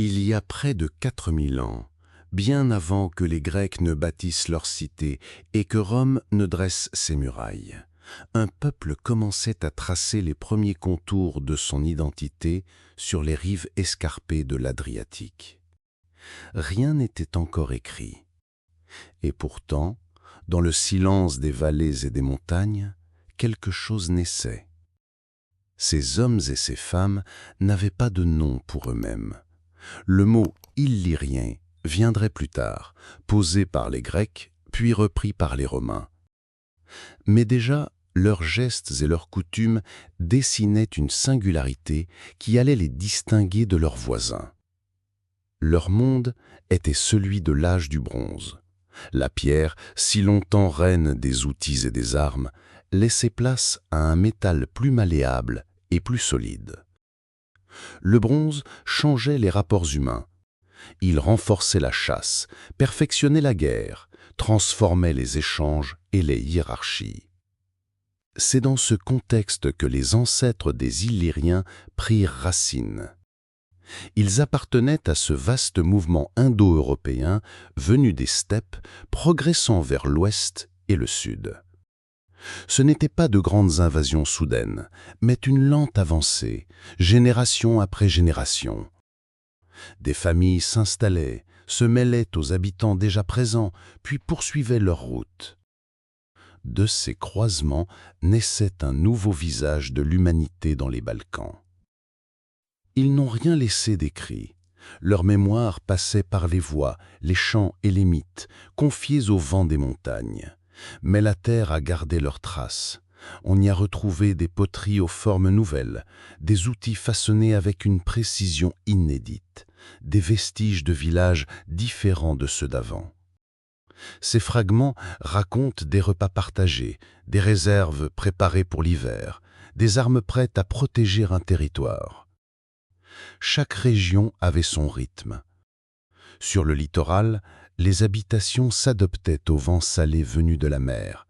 Il y a près de 4000 ans, bien avant que les Grecs ne bâtissent leurs cités et que Rome ne dresse ses murailles, un peuple commençait à tracer les premiers contours de son identité sur les rives escarpées de l'Adriatique. Rien n'était encore écrit. Et pourtant, dans le silence des vallées et des montagnes, quelque chose naissait. Ces hommes et ces femmes n'avaient pas de nom pour eux-mêmes. Le mot « illyrien » viendrait plus tard, posé par les Grecs, puis repris par les Romains. Mais déjà, leurs gestes et leurs coutumes dessinaient une singularité qui allait les distinguer de leurs voisins. Leur monde était celui de l'âge du bronze. La pierre, si longtemps reine des outils et des armes, laissait place à un métal plus malléable et plus solide. Le bronze changeait les rapports humains. Il renforçait la chasse, perfectionnait la guerre, transformait les échanges et les hiérarchies. C'est dans ce contexte que les ancêtres des Illyriens prirent racine. Ils appartenaient à ce vaste mouvement indo-européen venu des steppes, progressant vers l'ouest et le sud. Ce n'étaient pas de grandes invasions soudaines, mais une lente avancée, génération après génération. Des familles s'installaient, se mêlaient aux habitants déjà présents, puis poursuivaient leur route. De ces croisements naissait un nouveau visage de l'humanité dans les Balkans. Ils n'ont rien laissé d'écrit. Leur mémoire passait par les voix, les chants et les mythes, confiés au vent des montagnes. Mais la terre a gardé leurs traces. On y a retrouvé des poteries aux formes nouvelles, des outils façonnés avec une précision inédite, des vestiges de villages différents de ceux d'avant. Ces fragments racontent des repas partagés, des réserves préparées pour l'hiver, des armes prêtes à protéger un territoire. Chaque région avait son rythme. Sur le littoral, les habitations s'adaptaient au vent salé venu de la mer.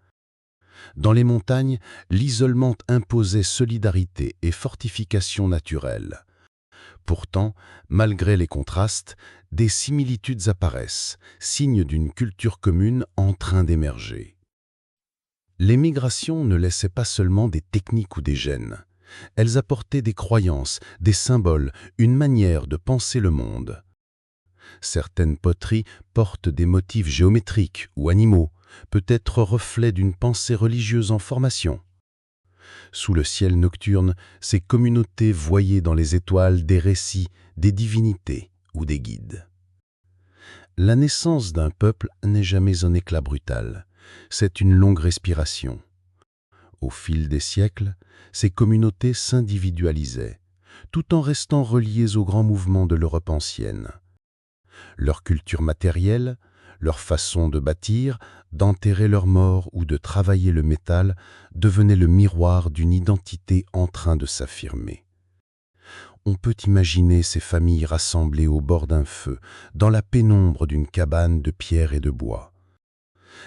Dans les montagnes, l'isolement imposait solidarité et fortification naturelle. Pourtant, malgré les contrastes, des similitudes apparaissent, signes d'une culture commune en train d'émerger. Les migrations ne laissaient pas seulement des techniques ou des gènes. Elles apportaient des croyances, des symboles, une manière de penser le monde. Certaines poteries portent des motifs géométriques ou animaux, peut-être reflets d'une pensée religieuse en formation. Sous le ciel nocturne, ces communautés voyaient dans les étoiles des récits, des divinités ou des guides. La naissance d'un peuple n'est jamais un éclat brutal, c'est une longue respiration. Au fil des siècles, ces communautés s'individualisaient, tout en restant reliées aux grands mouvements de l'Europe ancienne. Leur culture matérielle, leur façon de bâtir, d'enterrer leurs morts ou de travailler le métal devenait le miroir d'une identité en train de s'affirmer. On peut imaginer ces familles rassemblées au bord d'un feu, dans la pénombre d'une cabane de pierre et de bois.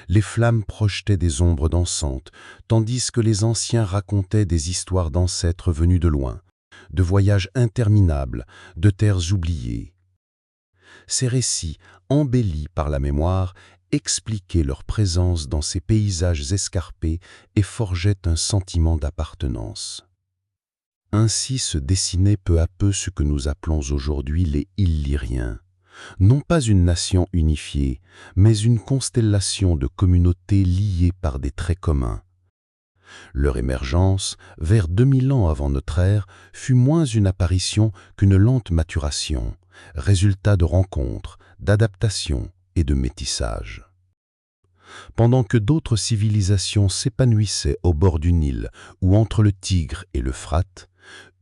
Les flammes projetaient des ombres dansantes, tandis que les anciens racontaient des histoires d'ancêtres venus de loin, de voyages interminables, de terres oubliées. Ces récits, embellis par la mémoire, expliquaient leur présence dans ces paysages escarpés et forgeaient un sentiment d'appartenance. Ainsi se dessinait peu à peu ce que nous appelons aujourd'hui les Illyriens. Non pas une nation unifiée, mais une constellation de communautés liées par des traits communs. Leur émergence, vers 2000 ans avant notre ère, fut moins une apparition qu'une lente maturation, résultat de rencontres, d'adaptations et de métissage. Pendant que d'autres civilisations s'épanouissaient au bord du Nil ou entre le Tigre et l'Euphrate,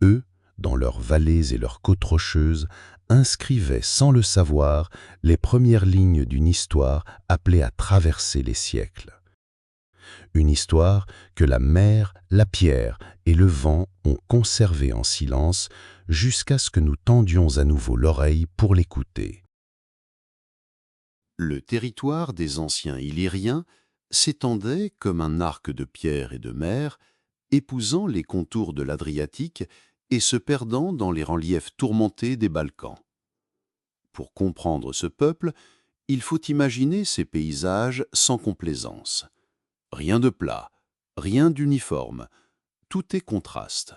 eux, dans leurs vallées et leurs côtes rocheuses, inscrivaient sans le savoir les premières lignes d'une histoire appelée à traverser les siècles. Une histoire que la mer, la pierre et le vent ont conservée en silence jusqu'à ce que nous tendions à nouveau l'oreille pour l'écouter. Le territoire des anciens Illyriens s'étendait comme un arc de pierre et de mer, épousant les contours de l'Adriatique et se perdant dans les reliefs tourmentés des Balkans. Pour comprendre ce peuple, il faut imaginer ces paysages sans complaisance. Rien de plat, rien d'uniforme, tout est contraste.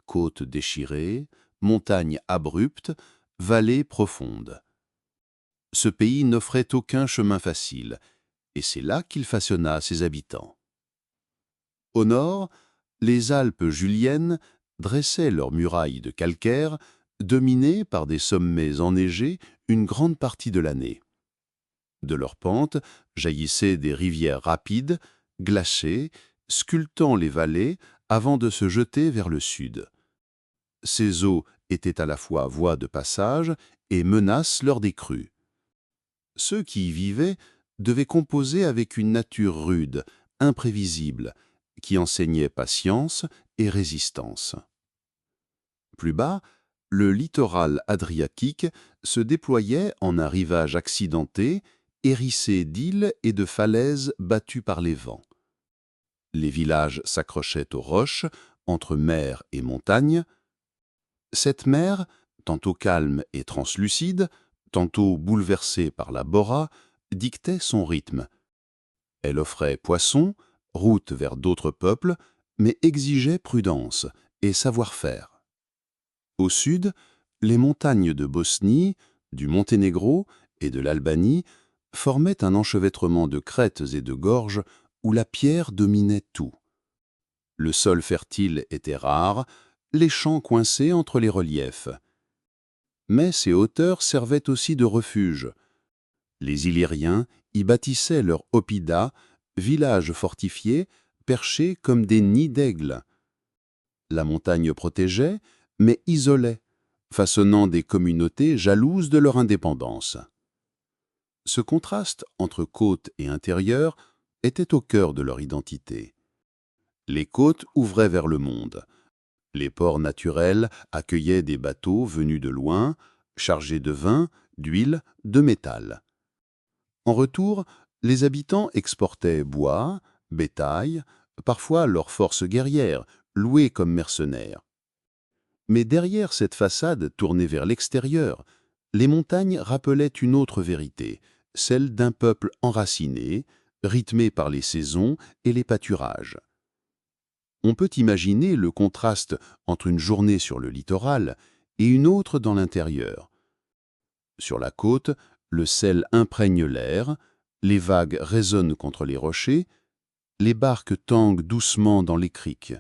Côtes déchirées, montagnes abruptes, vallées profondes. Ce pays n'offrait aucun chemin facile, et c'est là qu'il façonna ses habitants. Au nord, les Alpes juliennes dressaient leurs murailles de calcaire, dominées par des sommets enneigés une grande partie de l'année. De leurs pentes jaillissaient des rivières rapides, glacées, sculptant les vallées avant de se jeter vers le sud. Ces eaux étaient à la fois voies de passage et menaces lors des crues. Ceux qui y vivaient devaient composer avec une nature rude, imprévisible, qui enseignait patience et résistance. Plus bas, le littoral adriatique se déployait en un rivage accidenté, hérissé d'îles et de falaises battues par les vents. Les villages s'accrochaient aux roches, entre mer et montagne. Cette mer, tantôt calme et translucide, tantôt bouleversée par la Bora, dictait son rythme. Elle offrait poissons, route vers d'autres peuples, mais exigeait prudence et savoir-faire. Au sud, les montagnes de Bosnie, du Monténégro et de l'Albanie formaient un enchevêtrement de crêtes et de gorges où la pierre dominait tout. Le sol fertile était rare, les champs coincés entre les reliefs. Mais ces hauteurs servaient aussi de refuge. Les Illyriens y bâtissaient leurs oppidas, villages fortifiés, perchés comme des nids d'aigles. La montagne protégeait, mais isolait, façonnant des communautés jalouses de leur indépendance. Ce contraste entre côte et intérieur était au cœur de leur identité. Les côtes ouvraient vers le monde. Les ports naturels accueillaient des bateaux venus de loin, chargés de vin, d'huile, de métal. En retour, les habitants exportaient bois, bétail, parfois leurs forces guerrières, louées comme mercenaires. Mais derrière cette façade tournée vers l'extérieur, les montagnes rappelaient une autre vérité, celle d'un peuple enraciné, rythmé par les saisons et les pâturages. On peut imaginer le contraste entre une journée sur le littoral et une autre dans l'intérieur. Sur la côte, le sel imprègne l'air, les vagues résonnent contre les rochers, les barques tanguent doucement dans les criques.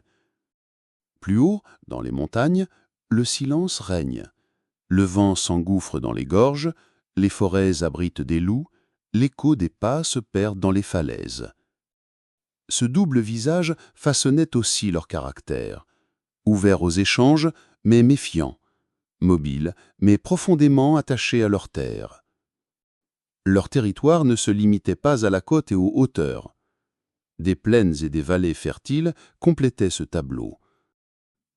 Plus haut, dans les montagnes, le silence règne. Le vent s'engouffre dans les gorges, les forêts abritent des loups, l'écho des pas se perd dans les falaises. Ce double visage façonnait aussi leur caractère, ouvert aux échanges, mais méfiant, mobile, mais profondément attaché à leur terre. Leur territoire ne se limitait pas à la côte et aux hauteurs. Des plaines et des vallées fertiles complétaient ce tableau.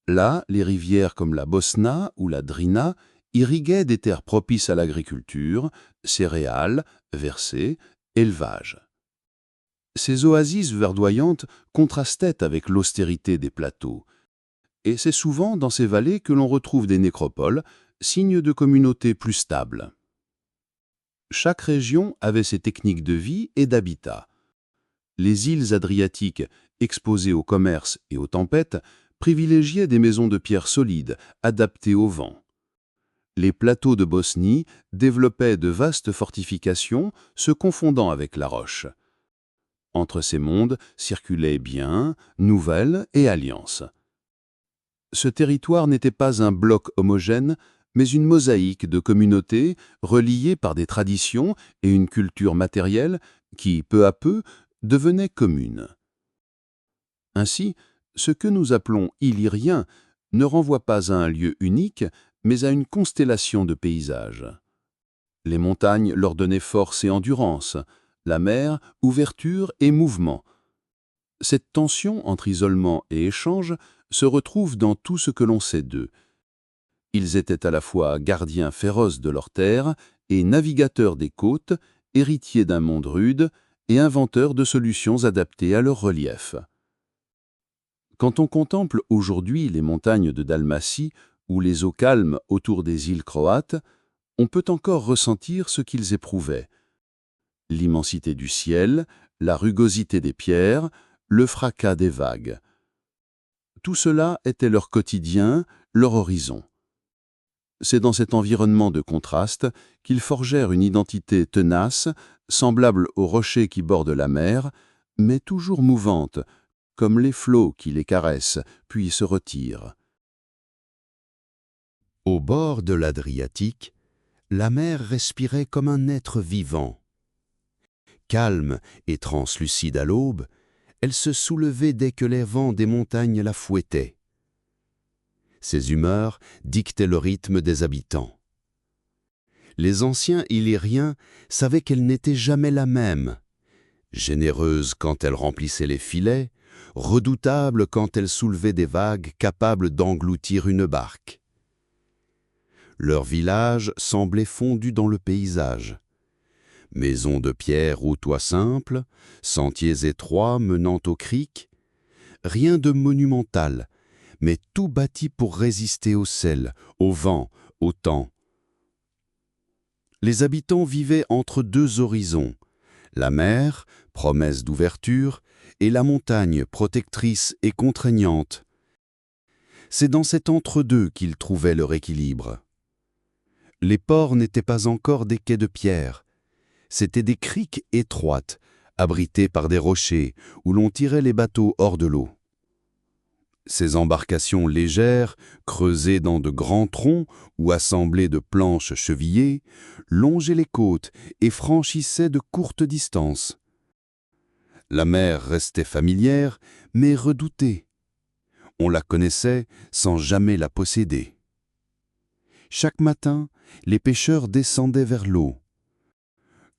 Là, les rivières comme la Bosna ou la Drina irriguaient des terres propices à l'agriculture, céréales, versets, élevage. Ces oasis verdoyantes contrastaient avec l'austérité des plateaux. Et c'est souvent dans ces vallées que l'on retrouve des nécropoles, signes de communautés plus stables. Chaque région avait ses techniques de vie et d'habitat. Les îles adriatiques, exposées au commerce et aux tempêtes, privilégiaient des maisons de pierre solides, adaptées au vent. Les plateaux de Bosnie développaient de vastes fortifications, se confondant avec la roche. Entre ces mondes circulaient biens, nouvelles et alliances. Ce territoire n'était pas un bloc homogène, mais une mosaïque de communautés reliées par des traditions et une culture matérielle qui, peu à peu, devenaient communes. Ainsi, ce que nous appelons illyrien ne renvoie pas à un lieu unique, mais à une constellation de paysages. Les montagnes leur donnaient force et endurance, la mer, ouverture et mouvement. Cette tension entre isolement et échange se retrouve dans tout ce que l'on sait d'eux. Ils étaient à la fois gardiens féroces de leur terre et navigateurs des côtes, héritiers d'un monde rude et inventeurs de solutions adaptées à leur relief. Quand on contemple aujourd'hui les montagnes de Dalmatie ou les eaux calmes autour des îles croates, On peut encore ressentir ce qu'ils éprouvaient. L'immensité du ciel, la rugosité des pierres, le fracas des vagues. Tout cela était leur quotidien, leur horizon. C'est dans cet environnement de contraste qu'ils forgèrent une identité tenace, semblable aux rochers qui bordent la mer, mais toujours mouvante, comme les flots qui les caressent, puis se retirent. Au bord de l'Adriatique, la mer respirait comme un être vivant. Calme et translucide à l'aube, elle se soulevait dès que les vents des montagnes la fouettaient. Ses humeurs dictaient le rythme des habitants. Les anciens Illyriens savaient qu'elle n'était jamais la même. Généreuse quand elle remplissait les filets, redoutable quand elle soulevait des vagues capables d'engloutir une barque. Leur village semblait fondu dans le paysage. Maisons de pierre aux toits simples, sentiers étroits menant au cric, rien de monumental, mais tout bâti pour résister au sel, au vent, au temps. Les habitants vivaient entre deux horizons, la mer, promesse d'ouverture, et la montagne, protectrice et contraignante. C'est dans cet entre-deux qu'ils trouvaient leur équilibre. Les ports n'étaient pas encore des quais de pierre, c'étaient des criques étroites, abritées par des rochers, où l'on tirait les bateaux hors de l'eau. Ces embarcations légères, creusées dans de grands troncs ou assemblées de planches chevillées, longeaient les côtes et franchissaient de courtes distances. La mer restait familière, mais redoutée. On la connaissait sans jamais la posséder. Chaque matin, les pêcheurs descendaient vers l'eau.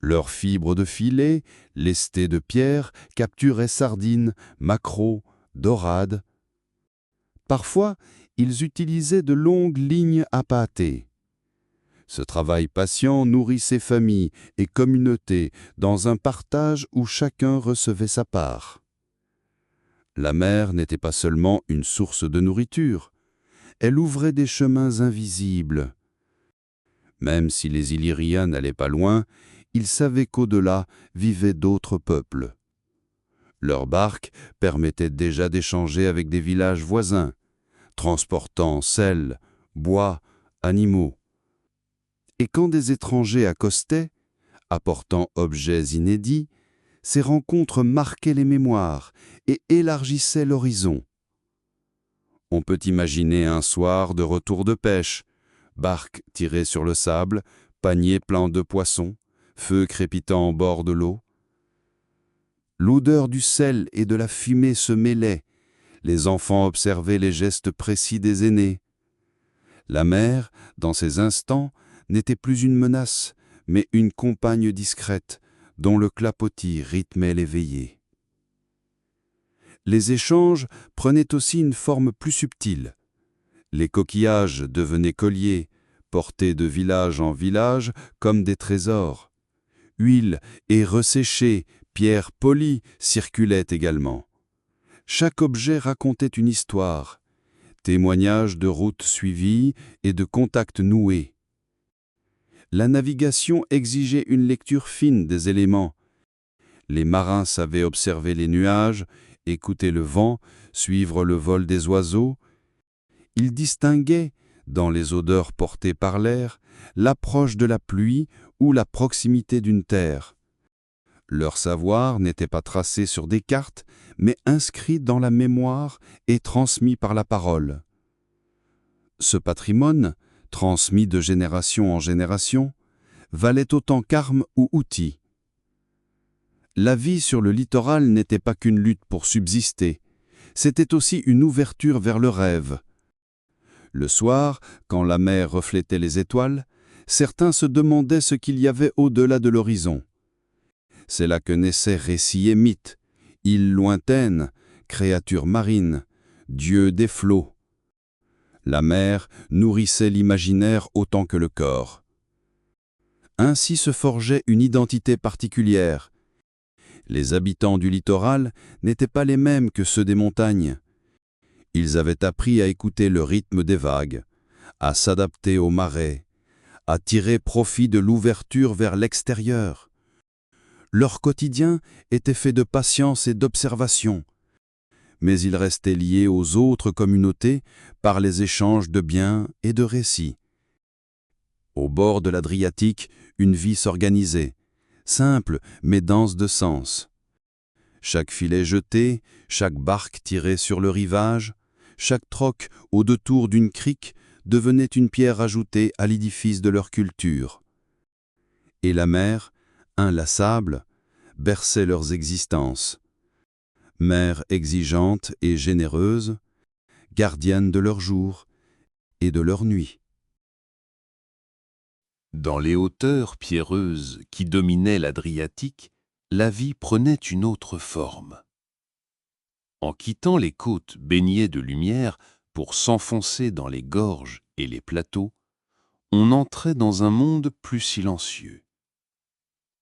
Leurs fibres de filet, lestées de pierre, capturaient sardines, maquereaux, dorades. Parfois, ils utilisaient de longues lignes appâtées. Ce travail patient nourrissait familles et communautés dans un partage où chacun recevait sa part. La mer n'était pas seulement une source de nourriture, elle ouvrait des chemins invisibles. Même si les Illyriens n'allaient pas loin, ils savaient qu'au-delà vivaient d'autres peuples. Leurs barques permettaient déjà d'échanger avec des villages voisins, transportant sel, bois, animaux. Et quand des étrangers accostaient, apportant objets inédits, ces rencontres marquaient les mémoires et élargissaient l'horizon. On peut imaginer un soir de retour de pêche, barque tirée sur le sable, panier plein de poissons, feu crépitant au bord de l'eau. L'odeur du sel et de la fumée se mêlait. Les enfants observaient les gestes précis des aînés. La mer, dans ces instants, n'était plus une menace, mais une compagne discrète, dont le clapotis rythmait les veillées. Les échanges prenaient aussi une forme plus subtile. Les coquillages devenaient colliers, portés de village en village comme des trésors. Huile et resséchée, pierres polies circulaient également. Chaque objet racontait une histoire, témoignage de routes suivies et de contacts noués. La navigation exigeait une lecture fine des éléments. Les marins savaient observer les nuages, écouter le vent, suivre le vol des oiseaux. Ils distinguaient, dans les odeurs portées par l'air, l'approche de la pluie ou la proximité d'une terre. Leur savoir n'était pas tracé sur des cartes, mais inscrit dans la mémoire et transmis par la parole. Ce patrimoine, transmis de génération en génération, valait autant qu'armes ou outils. La vie sur le littoral n'était pas qu'une lutte pour subsister, c'était aussi une ouverture vers le rêve. Le soir, quand la mer reflétait les étoiles, certains se demandaient ce qu'il y avait au-delà de l'horizon. C'est là que naissaient récits et mythes, îles lointaines, créatures marines, dieux des flots. La mer nourrissait l'imaginaire autant que le corps. Ainsi se forgeait une identité particulière. Les habitants du littoral n'étaient pas les mêmes que ceux des montagnes. Ils avaient appris à écouter le rythme des vagues, à s'adapter aux marées, à tirer profit de l'ouverture vers l'extérieur. Leur quotidien était fait de patience et d'observation, mais ils restaient liés aux autres communautés par les échanges de biens et de récits. Au bord de l'Adriatique, une vie s'organisait, simple mais dense de sens. Chaque filet jeté, chaque barque tirée sur le rivage, chaque troc au détour d'une crique devenait une pierre ajoutée à l'édifice de leur culture. Et la mer, inlassable, berçait leurs existences. Mère exigeante et généreuse, gardienne de leurs jours et de leurs nuits. Dans les hauteurs pierreuses qui dominaient l'Adriatique, la vie prenait une autre forme. En quittant les côtes baignées de lumière pour s'enfoncer dans les gorges et les plateaux, on entrait dans un monde plus silencieux.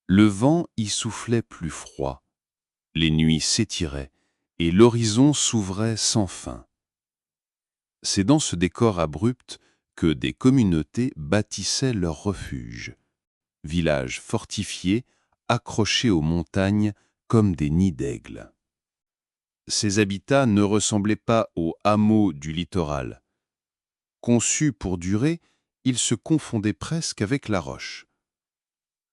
Le vent y soufflait plus froid, les nuits s'étiraient et l'horizon s'ouvrait sans fin. C'est dans ce décor abrupt que des communautés bâtissaient leurs refuges, villages fortifiés, accrochés aux montagnes comme des nids d'aigles. Ces habitats ne ressemblaient pas aux hameaux du littoral. Conçus pour durer, ils se confondaient presque avec la roche.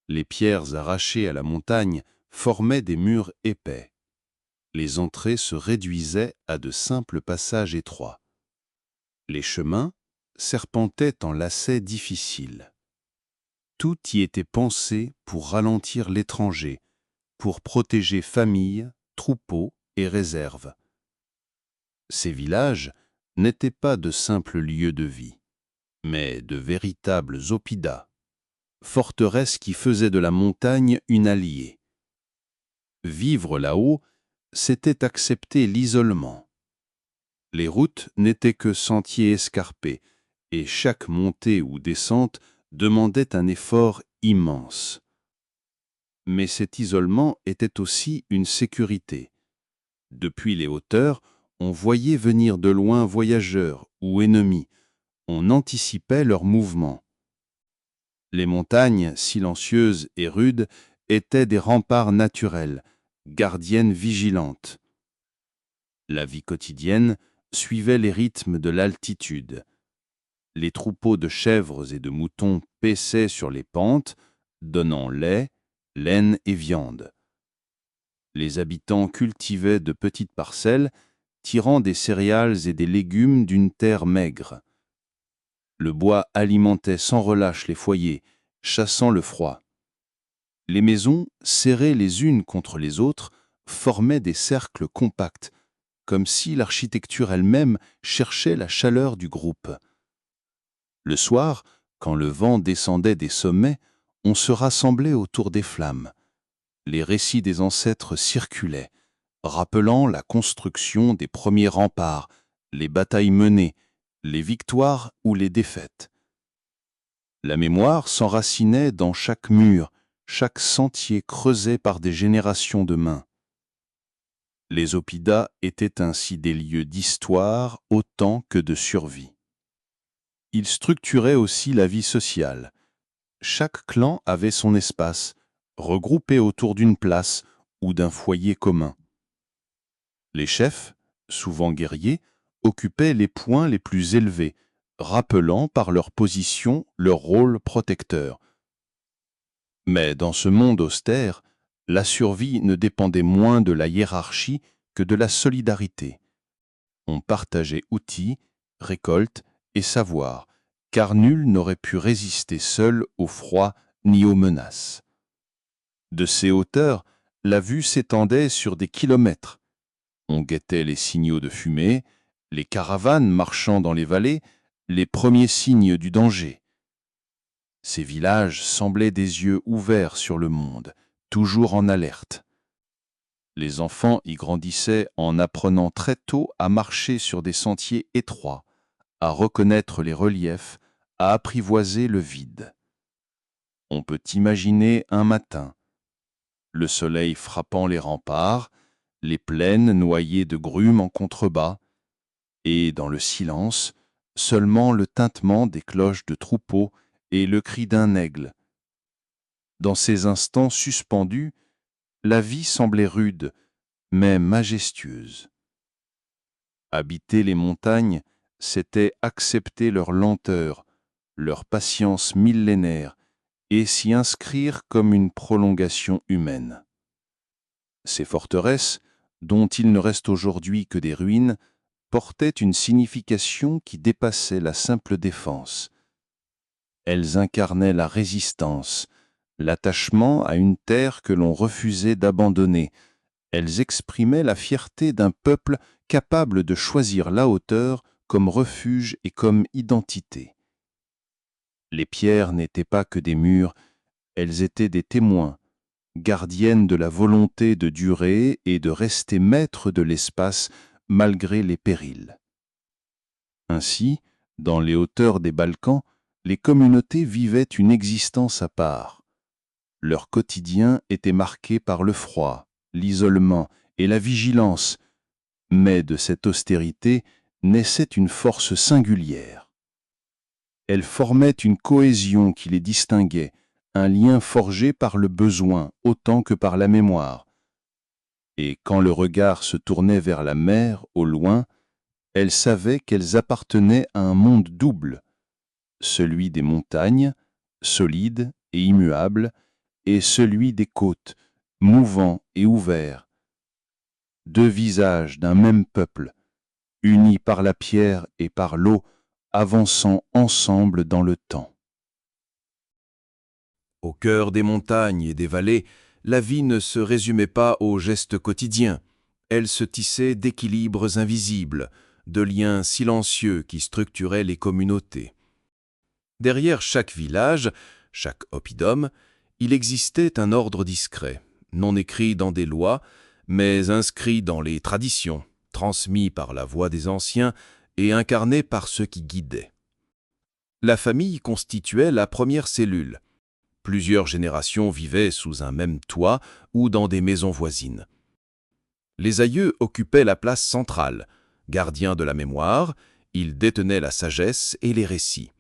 Les pierres arrachées à la montagne formaient des murs épais. Les entrées se réduisaient à de simples passages étroits. Les chemins serpentaient en lacets difficiles. Tout y était pensé pour ralentir l'étranger, pour protéger familles, troupeaux et réserves. Ces villages n'étaient pas de simples lieux de vie, mais de véritables oppidas, forteresses qui faisaient de la montagne une alliée. Vivre là-haut, c'était accepter l'isolement. Les routes n'étaient que sentiers escarpés, et chaque montée ou descente demandait un effort immense. Mais cet isolement était aussi une sécurité. Depuis les hauteurs, on voyait venir de loin voyageurs ou ennemis, on anticipait leurs mouvements. Les montagnes, silencieuses et rudes, étaient des remparts naturels, gardiennes vigilantes. La vie quotidienne suivait les rythmes de l'altitude. Les troupeaux de chèvres et de moutons paissaient sur les pentes, donnant lait, laine et viande. Les habitants cultivaient de petites parcelles, tirant des céréales et des légumes d'une terre maigre. Le bois alimentait sans relâche les foyers, chassant le froid. Les maisons, serrées les unes contre les autres, formaient des cercles compacts, comme si l'architecture elle-même cherchait la chaleur du groupe. Le soir, quand le vent descendait des sommets, on se rassemblait autour des flammes. Les récits des ancêtres circulaient, rappelant la construction des premiers remparts, les batailles menées, les victoires ou les défaites. La mémoire s'enracinait dans chaque mur, chaque sentier creusé par des générations de mains. Les oppidas étaient ainsi des lieux d'histoire autant que de survie. Ils structuraient aussi la vie sociale. Chaque clan avait son espace, regroupé autour d'une place ou d'un foyer commun. Les chefs, souvent guerriers, occupaient les points les plus élevés, rappelant par leur position leur rôle protecteur. Mais dans ce monde austère, la survie ne dépendait moins de la hiérarchie que de la solidarité. On partageait outils, récoltes et savoirs, car nul n'aurait pu résister seul au froid ni aux menaces. De ces hauteurs, la vue s'étendait sur des kilomètres. On guettait les signaux de fumée, les caravanes marchant dans les vallées, les premiers signes du danger. Ces villages semblaient des yeux ouverts sur le monde, toujours en alerte. Les enfants y grandissaient en apprenant très tôt à marcher sur des sentiers étroits, à reconnaître les reliefs, à apprivoiser le vide. On peut imaginer un matin, le soleil frappant les remparts, les plaines noyées de brume en contrebas, et dans le silence, seulement le tintement des cloches de troupeaux et le cri d'un aigle. Dans ces instants suspendus, la vie semblait rude, mais majestueuse. Habiter les montagnes, c'était accepter leur lenteur, leur patience millénaire, et s'y inscrire comme une prolongation humaine. Ces forteresses, dont il ne reste aujourd'hui que des ruines, portaient une signification qui dépassait la simple défense. Elles incarnaient la résistance, l'attachement à une terre que l'on refusait d'abandonner. Elles exprimaient la fierté d'un peuple capable de choisir la hauteur comme refuge et comme identité. Les pierres n'étaient pas que des murs, elles étaient des témoins, gardiennes de la volonté de durer et de rester maîtres de l'espace malgré les périls. Ainsi, dans les hauteurs des Balkans, les communautés vivaient une existence à part. Leur quotidien était marqué par le froid, l'isolement et la vigilance, mais de cette austérité naissait une force singulière. Elles formaient une cohésion qui les distinguait, un lien forgé par le besoin autant que par la mémoire. Et quand le regard se tournait vers la mer, au loin, elles savaient qu'elles appartenaient à un monde double, celui des montagnes, solides et immuables, et celui des côtes, mouvants et ouverts. Deux visages d'un même peuple, unis par la pierre et par l'eau, avançant ensemble dans le temps. Au cœur des montagnes et des vallées, la vie ne se résumait pas aux gestes quotidiens. Elle se tissait d'équilibres invisibles, de liens silencieux qui structuraient les communautés. Derrière chaque village, chaque oppidum, il existait un ordre discret, non écrit dans des lois, mais inscrit dans les traditions, transmis par la voix des anciens et incarné par ceux qui guidaient. La famille constituait la première cellule. Plusieurs générations vivaient sous un même toit ou dans des maisons voisines. Les aïeux occupaient la place centrale. Gardiens de la mémoire, ils détenaient la sagesse et les récits.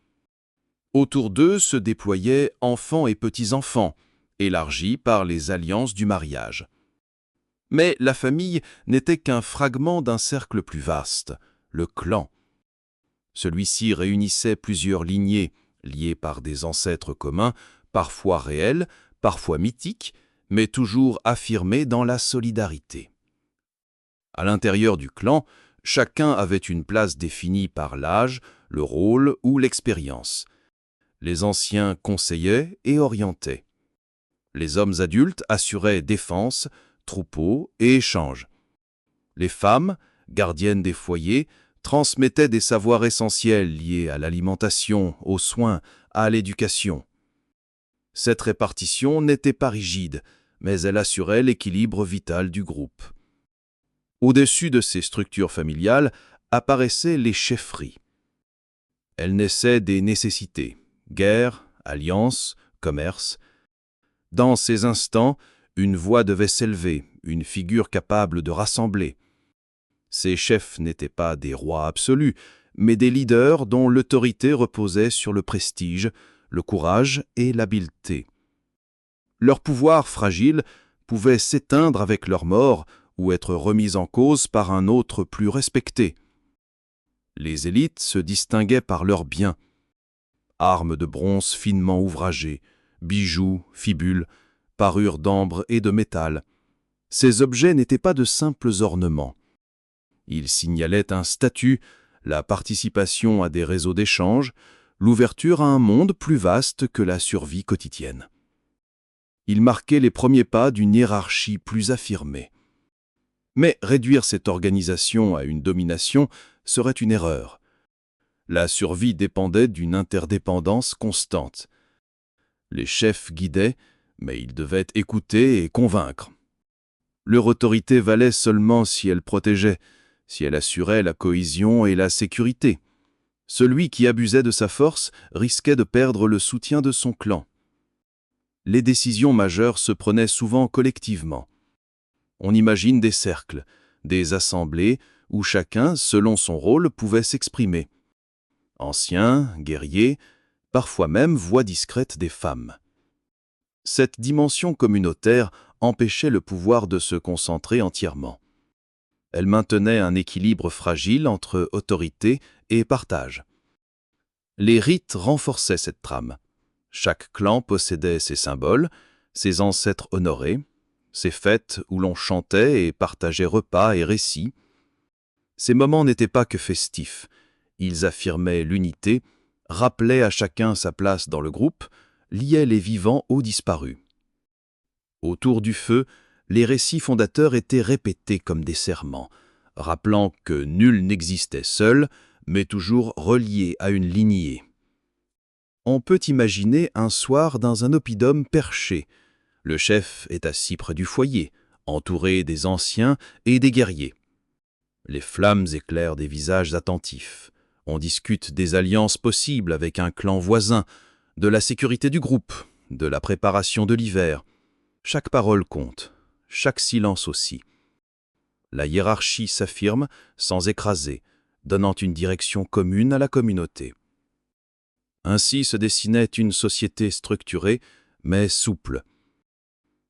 Autour d'eux se déployaient enfants et petits-enfants, élargis par les alliances du mariage. Mais la famille n'était qu'un fragment d'un cercle plus vaste, le clan. Celui-ci réunissait plusieurs lignées, liées par des ancêtres communs, parfois réels, parfois mythiques, mais toujours affirmés dans la solidarité. À l'intérieur du clan, chacun avait une place définie par l'âge, le rôle ou l'expérience. Les anciens conseillaient et orientaient. Les hommes adultes assuraient défense, troupeau et échange. Les femmes, gardiennes des foyers, transmettaient des savoirs essentiels liés à l'alimentation, aux soins, à l'éducation. Cette répartition n'était pas rigide, mais elle assurait l'équilibre vital du groupe. Au-dessus de ces structures familiales apparaissaient les chefferies. Elles naissaient des nécessités, guerre, alliance, commerce. Dans ces instants, une voix devait s'élever, une figure capable de rassembler. Ces chefs n'étaient pas des rois absolus, mais des leaders dont l'autorité reposait sur le prestige, le courage et l'habileté. Leur pouvoir fragile pouvait s'éteindre avec leur mort ou être remis en cause par un autre plus respecté. Les élites se distinguaient par leurs biens. Armes de bronze finement ouvragées, bijoux, fibules, parures d'ambre et de métal. Ces objets n'étaient pas de simples ornements. Ils signalaient un statut, la participation à des réseaux d'échange, l'ouverture à un monde plus vaste que la survie quotidienne. Ils marquaient les premiers pas d'une hiérarchie plus affirmée. Mais réduire cette organisation à une domination serait une erreur. La survie dépendait d'une interdépendance constante. Les chefs guidaient, mais ils devaient écouter et convaincre. Leur autorité valait seulement si elle protégeait, si elle assurait la cohésion et la sécurité. Celui qui abusait de sa force risquait de perdre le soutien de son clan. Les décisions majeures se prenaient souvent collectivement. On imagine des cercles, des assemblées où chacun, selon son rôle, pouvait s'exprimer. Anciens, guerriers, parfois même voix discrète des femmes. Cette dimension communautaire empêchait le pouvoir de se concentrer entièrement. Elle maintenait un équilibre fragile entre autorité et partage. Les rites renforçaient cette trame. Chaque clan possédait ses symboles, ses ancêtres honorés, ses fêtes où l'on chantait et partageait repas et récits. Ces moments n'étaient pas que festifs. Ils affirmaient l'unité, rappelaient à chacun sa place dans le groupe, liaient les vivants aux disparus. Autour du feu, les récits fondateurs étaient répétés comme des serments, rappelant que nul n'existait seul, mais toujours relié à une lignée. On peut imaginer un soir dans un oppidum perché. Le chef est assis près du foyer, entouré des anciens et des guerriers. Les flammes éclairent des visages attentifs. On discute des alliances possibles avec un clan voisin, de la sécurité du groupe, de la préparation de l'hiver. Chaque parole compte, chaque silence aussi. La hiérarchie s'affirme sans écraser, donnant une direction commune à la communauté. Ainsi se dessinait une société structurée, mais souple.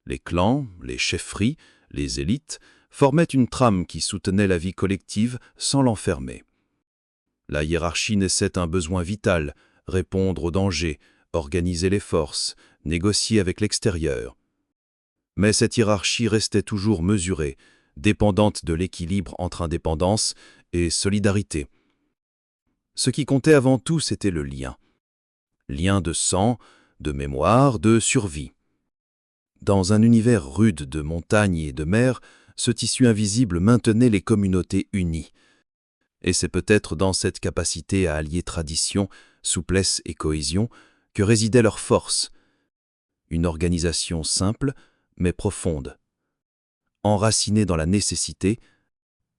Les clans, les chefferies, les élites formaient une trame qui soutenait la vie collective sans l'enfermer. La hiérarchie naissait un besoin vital, répondre aux dangers, organiser les forces, négocier avec l'extérieur. Mais cette hiérarchie restait toujours mesurée, dépendante de l'équilibre entre indépendance et solidarité. Ce qui comptait avant tout, c'était le lien. Lien de sang, de mémoire, de survie. Dans un univers rude de montagnes et de mer, ce tissu invisible maintenait les communautés unies. Et c'est peut-être dans cette capacité à allier tradition, souplesse et cohésion que résidait leur force. Une organisation simple, mais profonde. Enracinée dans la nécessité,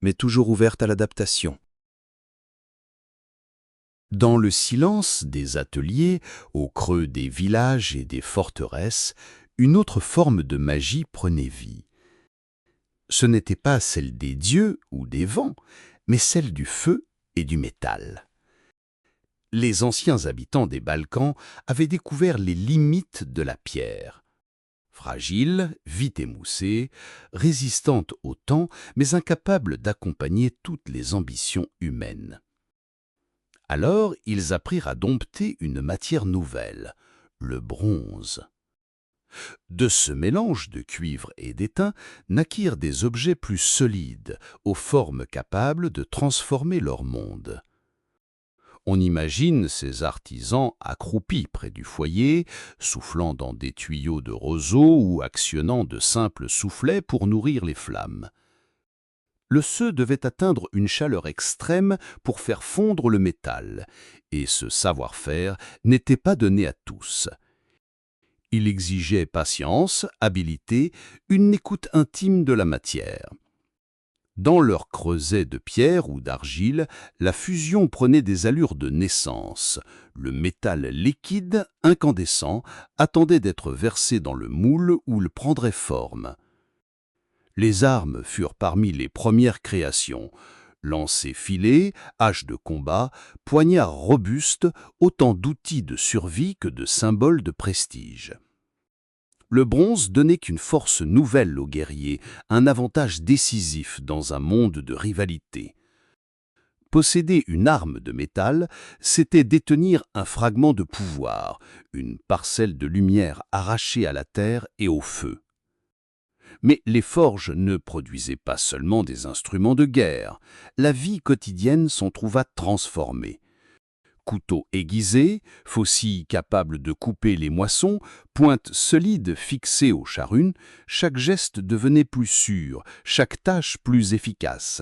mais toujours ouverte à l'adaptation. Dans le silence des ateliers, au creux des villages et des forteresses, une autre forme de magie prenait vie. Ce n'était pas celle des dieux ou des vents, mais celle du feu et du métal. Les anciens habitants des Balkans avaient découvert les limites de la pierre. Fragile, vite émoussée, résistante au temps, mais incapable d'accompagner toutes les ambitions humaines. Alors, ils apprirent à dompter une matière nouvelle, le bronze. De ce mélange de cuivre et d'étain naquirent des objets plus solides, aux formes capables de transformer leur monde. On imagine ces artisans accroupis près du foyer, soufflant dans des tuyaux de roseau ou actionnant de simples soufflets pour nourrir les flammes. Le feu devait atteindre une chaleur extrême pour faire fondre le métal, et ce savoir-faire n'était pas donné à tous. Il exigeait patience, habileté, une écoute intime de la matière. Dans leurs creusets de pierre ou d'argile, la fusion prenait des allures de naissance. Le métal liquide, incandescent, attendait d'être versé dans le moule où il prendrait forme. Les armes furent parmi les premières créations. Lancers filés, haches de combat, poignards robustes, autant d'outils de survie que de symboles de prestige. Le bronze donnait qu'une force nouvelle aux guerriers, un avantage décisif dans un monde de rivalité. Posséder une arme de métal, c'était détenir un fragment de pouvoir, une parcelle de lumière arrachée à la terre et au feu. Mais les forges ne produisaient pas seulement des instruments de guerre. La vie quotidienne s'en trouva transformée. Couteaux aiguisés, faucilles capables de couper les moissons, pointes solides fixées aux charrunes, chaque geste devenait plus sûr, chaque tâche plus efficace.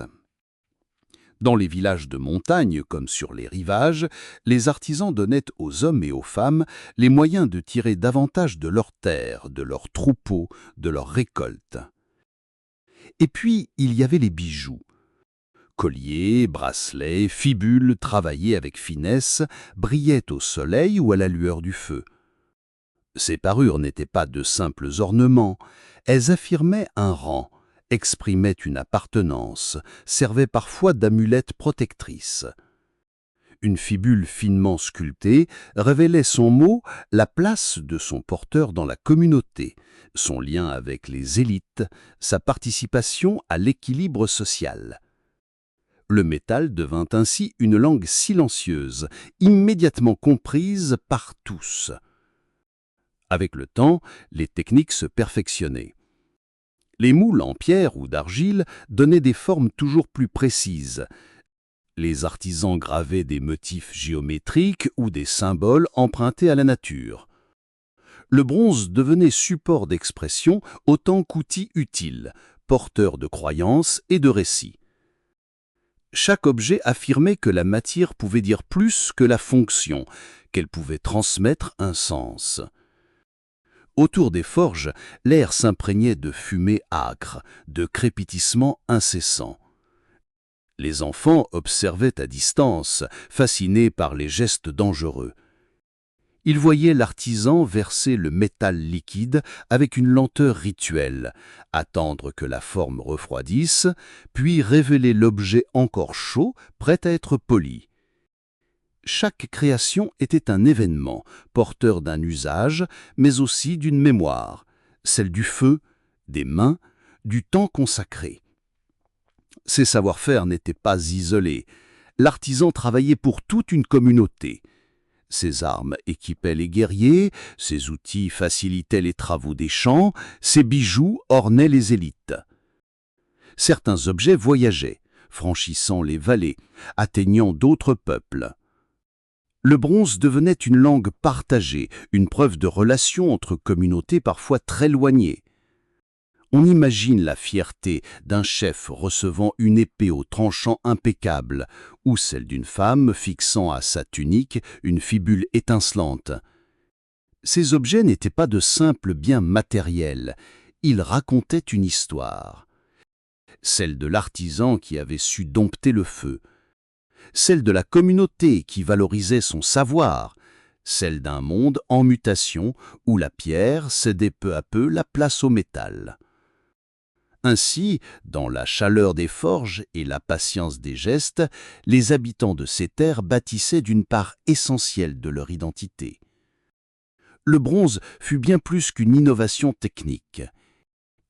Dans les villages de montagne comme sur les rivages, les artisans donnaient aux hommes et aux femmes les moyens de tirer davantage de leurs terres, de leurs troupeaux, de leurs récoltes. Et puis, il y avait les bijoux. Colliers, bracelets, fibules travaillés avec finesse brillaient au soleil ou à la lueur du feu. Ces parures n'étaient pas de simples ornements, elles affirmaient un rang, exprimaient une appartenance, servaient parfois d'amulettes protectrices. Une fibule finement sculptée révélait son mot, la place de son porteur dans la communauté, son lien avec les élites, sa participation à l'équilibre social. Le métal devint ainsi une langue silencieuse, immédiatement comprise par tous. Avec le temps, les techniques se perfectionnaient. Les moules en pierre ou d'argile donnaient des formes toujours plus précises. Les artisans gravaient des motifs géométriques ou des symboles empruntés à la nature. Le bronze devenait support d'expression autant qu'outil utile, porteur de croyances et de récits. Chaque objet affirmait que la matière pouvait dire plus que la fonction, qu'elle pouvait transmettre un sens. Autour des forges, l'air s'imprégnait de fumée âcre, de crépitissements incessants. Les enfants observaient à distance, fascinés par les gestes dangereux. Ils voyaient l'artisan verser le métal liquide avec une lenteur rituelle, attendre que la forme refroidisse, puis révéler l'objet encore chaud, prêt à être poli. Chaque création était un événement, porteur d'un usage, mais aussi d'une mémoire, celle du feu, des mains, du temps consacré. Ces savoir-faire n'étaient pas isolés. L'artisan travaillait pour toute une communauté. Ses armes équipaient les guerriers, ses outils facilitaient les travaux des champs, ses bijoux ornaient les élites. Certains objets voyageaient, franchissant les vallées, atteignant d'autres peuples. Le bronze devenait une langue partagée, une preuve de relation entre communautés parfois très éloignées. On imagine la fierté d'un chef recevant une épée au tranchant impeccable, ou celle d'une femme fixant à sa tunique une fibule étincelante. Ces objets n'étaient pas de simples biens matériels, ils racontaient une histoire. Celle de l'artisan qui avait su dompter le feu, celle de la communauté qui valorisait son savoir, celle d'un monde en mutation où la pierre cédait peu à peu la place au métal. Ainsi, dans la chaleur des forges et la patience des gestes, les habitants de ces terres bâtissaient d'une part essentielle de leur identité. Le bronze fut bien plus qu'une innovation technique.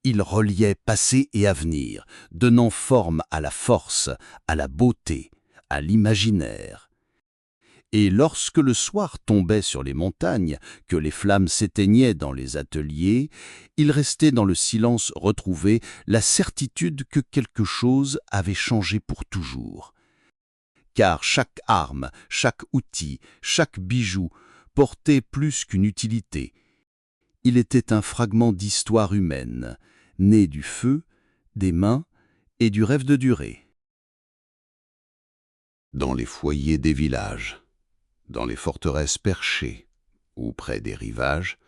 Il reliait passé et avenir, donnant forme à la force, à la beauté, à l'imaginaire. Et lorsque le soir tombait sur les montagnes, que les flammes s'éteignaient dans les ateliers, il restait dans le silence retrouvé la certitude que quelque chose avait changé pour toujours. Car chaque arme, chaque outil, chaque bijou portait plus qu'une utilité. Il était un fragment d'histoire humaine, né du feu, des mains et du rêve de durée. Dans les foyers des villages, dans les forteresses perchées ou près des rivages,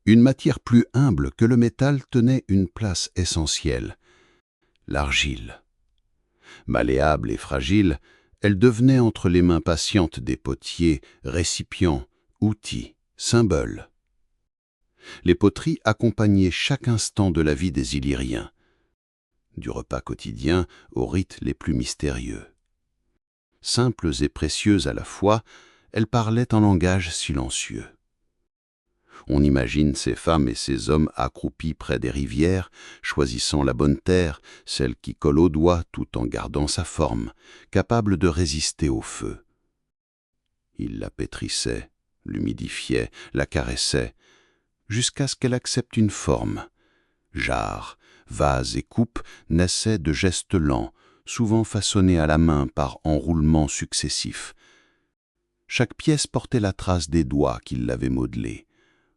une matière plus humble que le métal tenait une place essentielle, l'argile. Malléable et fragile, elle devenait entre les mains patientes des potiers, récipients, outils, symboles. Les poteries accompagnaient chaque instant de la vie des Illyriens, du repas quotidien aux rites les plus mystérieux. Simples et précieuses à la fois, elles parlaient en langage silencieux. On imagine ces femmes et ces hommes accroupis près des rivières, choisissant la bonne terre, celle qui colle au doigt tout en gardant sa forme, capable de résister au feu. Ils la pétrissaient, l'humidifiaient, la caressaient, jusqu'à ce qu'elle accepte une forme. Jarres, vases et coupes naissaient de gestes lents, souvent façonnés à la main par enroulements successifs. Chaque pièce portait la trace des doigts qui l'avaient modelée,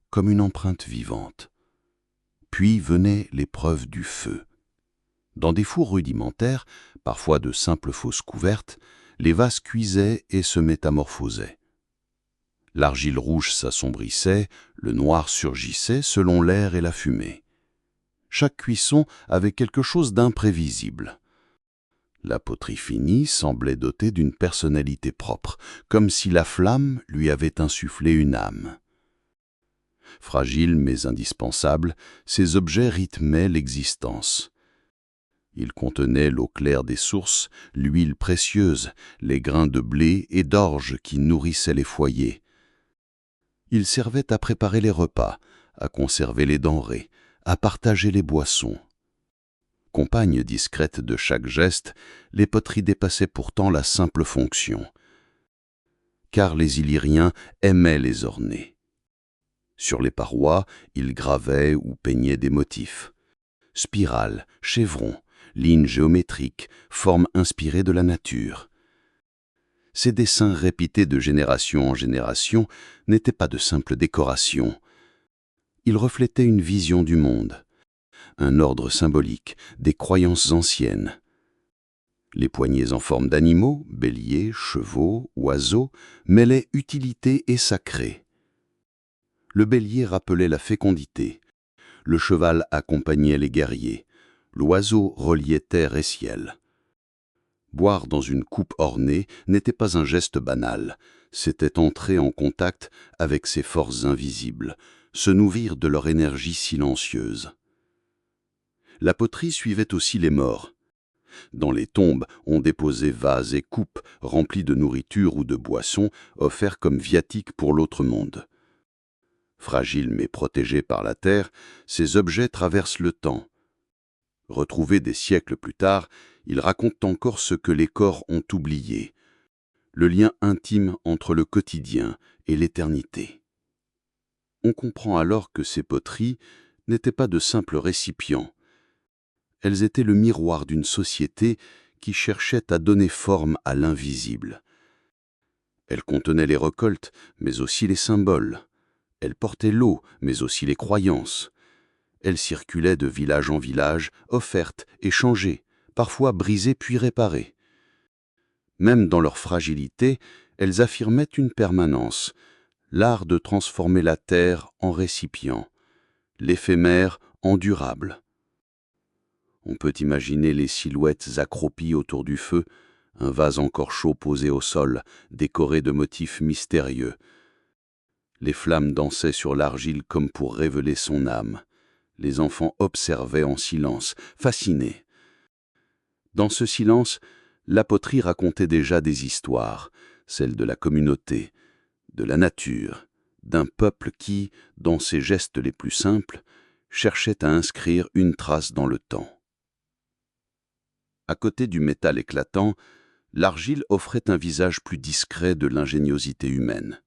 comme une empreinte vivante. Puis venaient les preuves du feu. Dans des fours rudimentaires, parfois de simples fosses couvertes, les vases cuisaient et se métamorphosaient. L'argile rouge s'assombrissait, le noir surgissait selon l'air et la fumée. Chaque cuisson avait quelque chose d'imprévisible. La poterie finie semblait dotée d'une personnalité propre, comme si la flamme lui avait insufflé une âme. Fragiles mais indispensables, ces objets rythmaient l'existence. Il contenait l'eau claire des sources, l'huile précieuse, les grains de blé et d'orge qui nourrissaient les foyers. Il servait à préparer les repas, à conserver les denrées, à partager les boissons. Compagne discrète de chaque geste, les poteries dépassaient pourtant la simple fonction. Car les Illyriens aimaient les orner. Sur les parois, ils gravaient ou peignaient des motifs. Spirales, chevrons, lignes géométriques, formes inspirées de la nature. Ces dessins répétés de génération en génération n'étaient pas de simples décorations. Ils reflétaient une vision du monde, un ordre symbolique, des croyances anciennes. Les poignées en forme d'animaux, béliers, chevaux, oiseaux, mêlaient utilité et sacré. Le bélier rappelait la fécondité, le cheval accompagnait les guerriers, l'oiseau reliait terre et ciel. Boire dans une coupe ornée n'était pas un geste banal, c'était entrer en contact avec ces forces invisibles, se nourrir de leur énergie silencieuse. La poterie suivait aussi les morts. Dans les tombes, on déposait vases et coupes remplis de nourriture ou de boissons offerts comme viatique pour l'autre monde. Fragiles mais protégés par la terre, ces objets traversent le temps. Retrouvés des siècles plus tard, ils racontent encore ce que les corps ont oublié, le lien intime entre le quotidien et l'éternité. On comprend alors que ces poteries n'étaient pas de simples récipients. Elles étaient le miroir d'une société qui cherchait à donner forme à l'invisible. Elles contenaient les récoltes, mais aussi les symboles. Elles portaient l'eau, mais aussi les croyances. Elles circulaient de village en village, offertes, échangées, parfois brisées puis réparées. Même dans leur fragilité, elles affirmaient une permanence, l'art de transformer la terre en récipient, l'éphémère en durable. On peut imaginer les silhouettes accroupies autour du feu, un vase encore chaud posé au sol, décoré de motifs mystérieux. Les flammes dansaient sur l'argile comme pour révéler son âme. Les enfants observaient en silence, fascinés. Dans ce silence, la poterie racontait déjà des histoires, celles de la communauté, de la nature, d'un peuple qui, dans ses gestes les plus simples, cherchait à inscrire une trace dans le temps. À côté du métal éclatant, l'argile offrait un visage plus discret de l'ingéniosité humaine.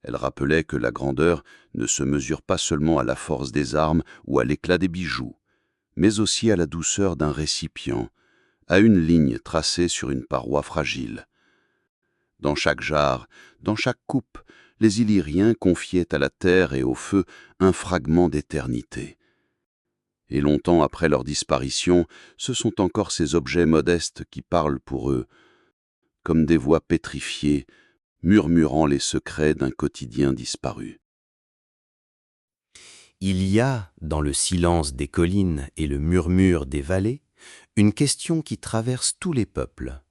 Elle rappelait que la grandeur ne se mesure pas seulement à la force des armes ou à l'éclat des bijoux, mais aussi à la douceur d'un récipient, à une ligne tracée sur une paroi fragile. Dans chaque jarre, dans chaque coupe, les Illyriens confiaient à la terre et au feu un fragment d'éternité. Et longtemps après leur disparition, ce sont encore ces objets modestes qui parlent pour eux, comme des voix pétrifiées, murmurant les secrets d'un quotidien disparu. Il y a, dans le silence des collines et le murmure des vallées, une question qui traverse tous les peuples.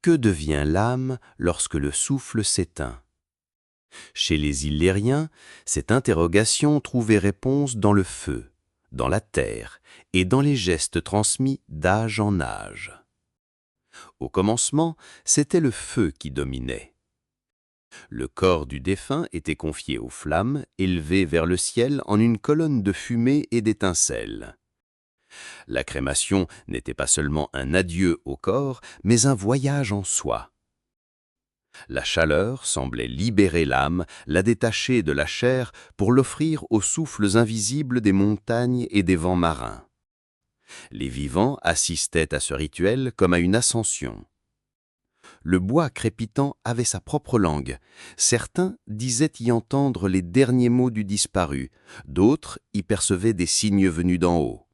Que devient l'âme lorsque le souffle s'éteint? Chez les Illyriens, cette interrogation trouvait réponse dans le feu, dans la terre et dans les gestes transmis d'âge en âge. Au commencement, c'était le feu qui dominait. Le corps du défunt était confié aux flammes, élevé vers le ciel en une colonne de fumée et d'étincelles. La crémation n'était pas seulement un adieu au corps, mais un voyage en soi. La chaleur semblait libérer l'âme, la détacher de la chair pour l'offrir aux souffles invisibles des montagnes et des vents marins. Les vivants assistaient à ce rituel comme à une ascension. Le bois crépitant avait sa propre langue. Certains disaient y entendre les derniers mots du disparu, d'autres y percevaient des signes venus d'en haut.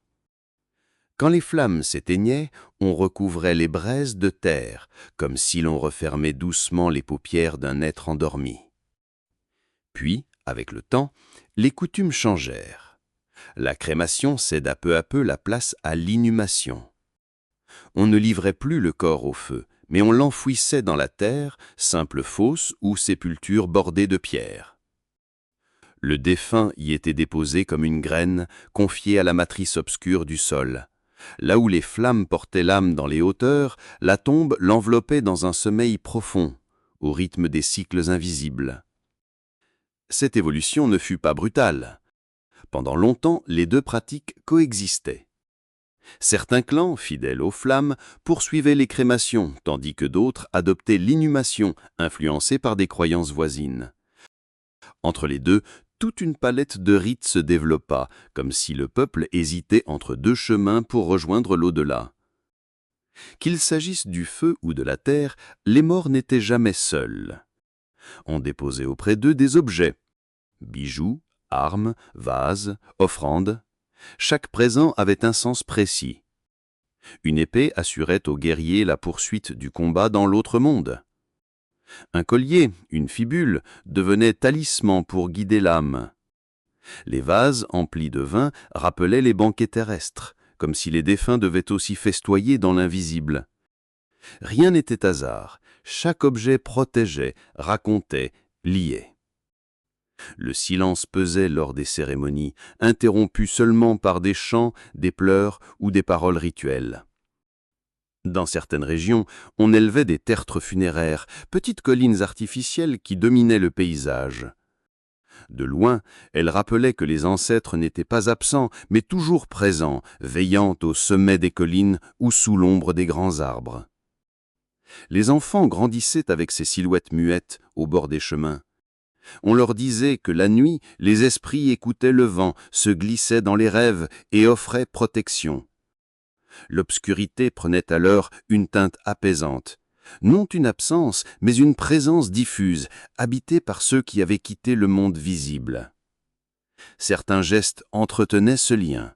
Quand les flammes s'éteignaient, on recouvrait les braises de terre, comme si l'on refermait doucement les paupières d'un être endormi. Puis, avec le temps, les coutumes changèrent. La crémation céda peu à peu la place à l'inhumation. On ne livrait plus le corps au feu, mais on l'enfouissait dans la terre, simple fosse ou sépulture bordée de pierres. Le défunt y était déposé comme une graine, confiée à la matrice obscure du sol. Là où les flammes portaient l'âme dans les hauteurs, la tombe l'enveloppait dans un sommeil profond, au rythme des cycles invisibles. Cette évolution ne fut pas brutale. Pendant longtemps, les deux pratiques coexistaient. Certains clans, fidèles aux flammes, poursuivaient les crémations, tandis que d'autres adoptaient l'inhumation, influencée par des croyances voisines. Entre les deux, toute une palette de rites se développa, comme si le peuple hésitait entre deux chemins pour rejoindre l'au-delà. Qu'il s'agisse du feu ou de la terre, les morts n'étaient jamais seuls. On déposait auprès d'eux des objets, bijoux, armes, vases, offrandes. Chaque présent avait un sens précis. Une épée assurait aux guerriers la poursuite du combat dans l'autre monde. Un collier, une fibule, devenaient talisman pour guider l'âme. Les vases emplis de vin rappelaient les banquets terrestres, comme si les défunts devaient aussi festoyer dans l'invisible. Rien n'était hasard, chaque objet protégeait, racontait, liait. Le silence pesait lors des cérémonies, interrompu seulement par des chants, des pleurs ou des paroles rituelles. Dans certaines régions, on élevait des tertres funéraires, petites collines artificielles qui dominaient le paysage. De loin, elles rappelaient que les ancêtres n'étaient pas absents, mais toujours présents, veillant au sommet des collines ou sous l'ombre des grands arbres. Les enfants grandissaient avec ces silhouettes muettes au bord des chemins. On leur disait que la nuit, les esprits écoutaient le vent, se glissaient dans les rêves et offraient protection. L'obscurité prenait alors une teinte apaisante, non une absence, mais une présence diffuse, habitée par ceux qui avaient quitté le monde visible. Certains gestes entretenaient ce lien.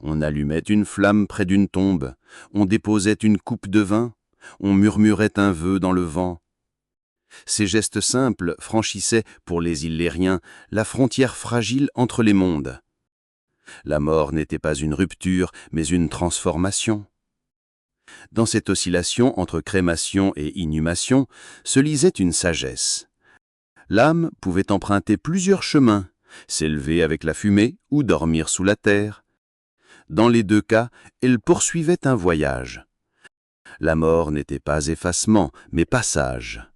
On allumait une flamme près d'une tombe, on déposait une coupe de vin, on murmurait un vœu dans le vent. Ces gestes simples franchissaient, pour les Illériens, la frontière fragile entre les mondes. La mort n'était pas une rupture, mais une transformation. Dans cette oscillation entre crémation et inhumation se lisait une sagesse. L'âme pouvait emprunter plusieurs chemins, s'élever avec la fumée ou dormir sous la terre. Dans les deux cas, elle poursuivait un voyage. La mort n'était pas effacement, mais passage.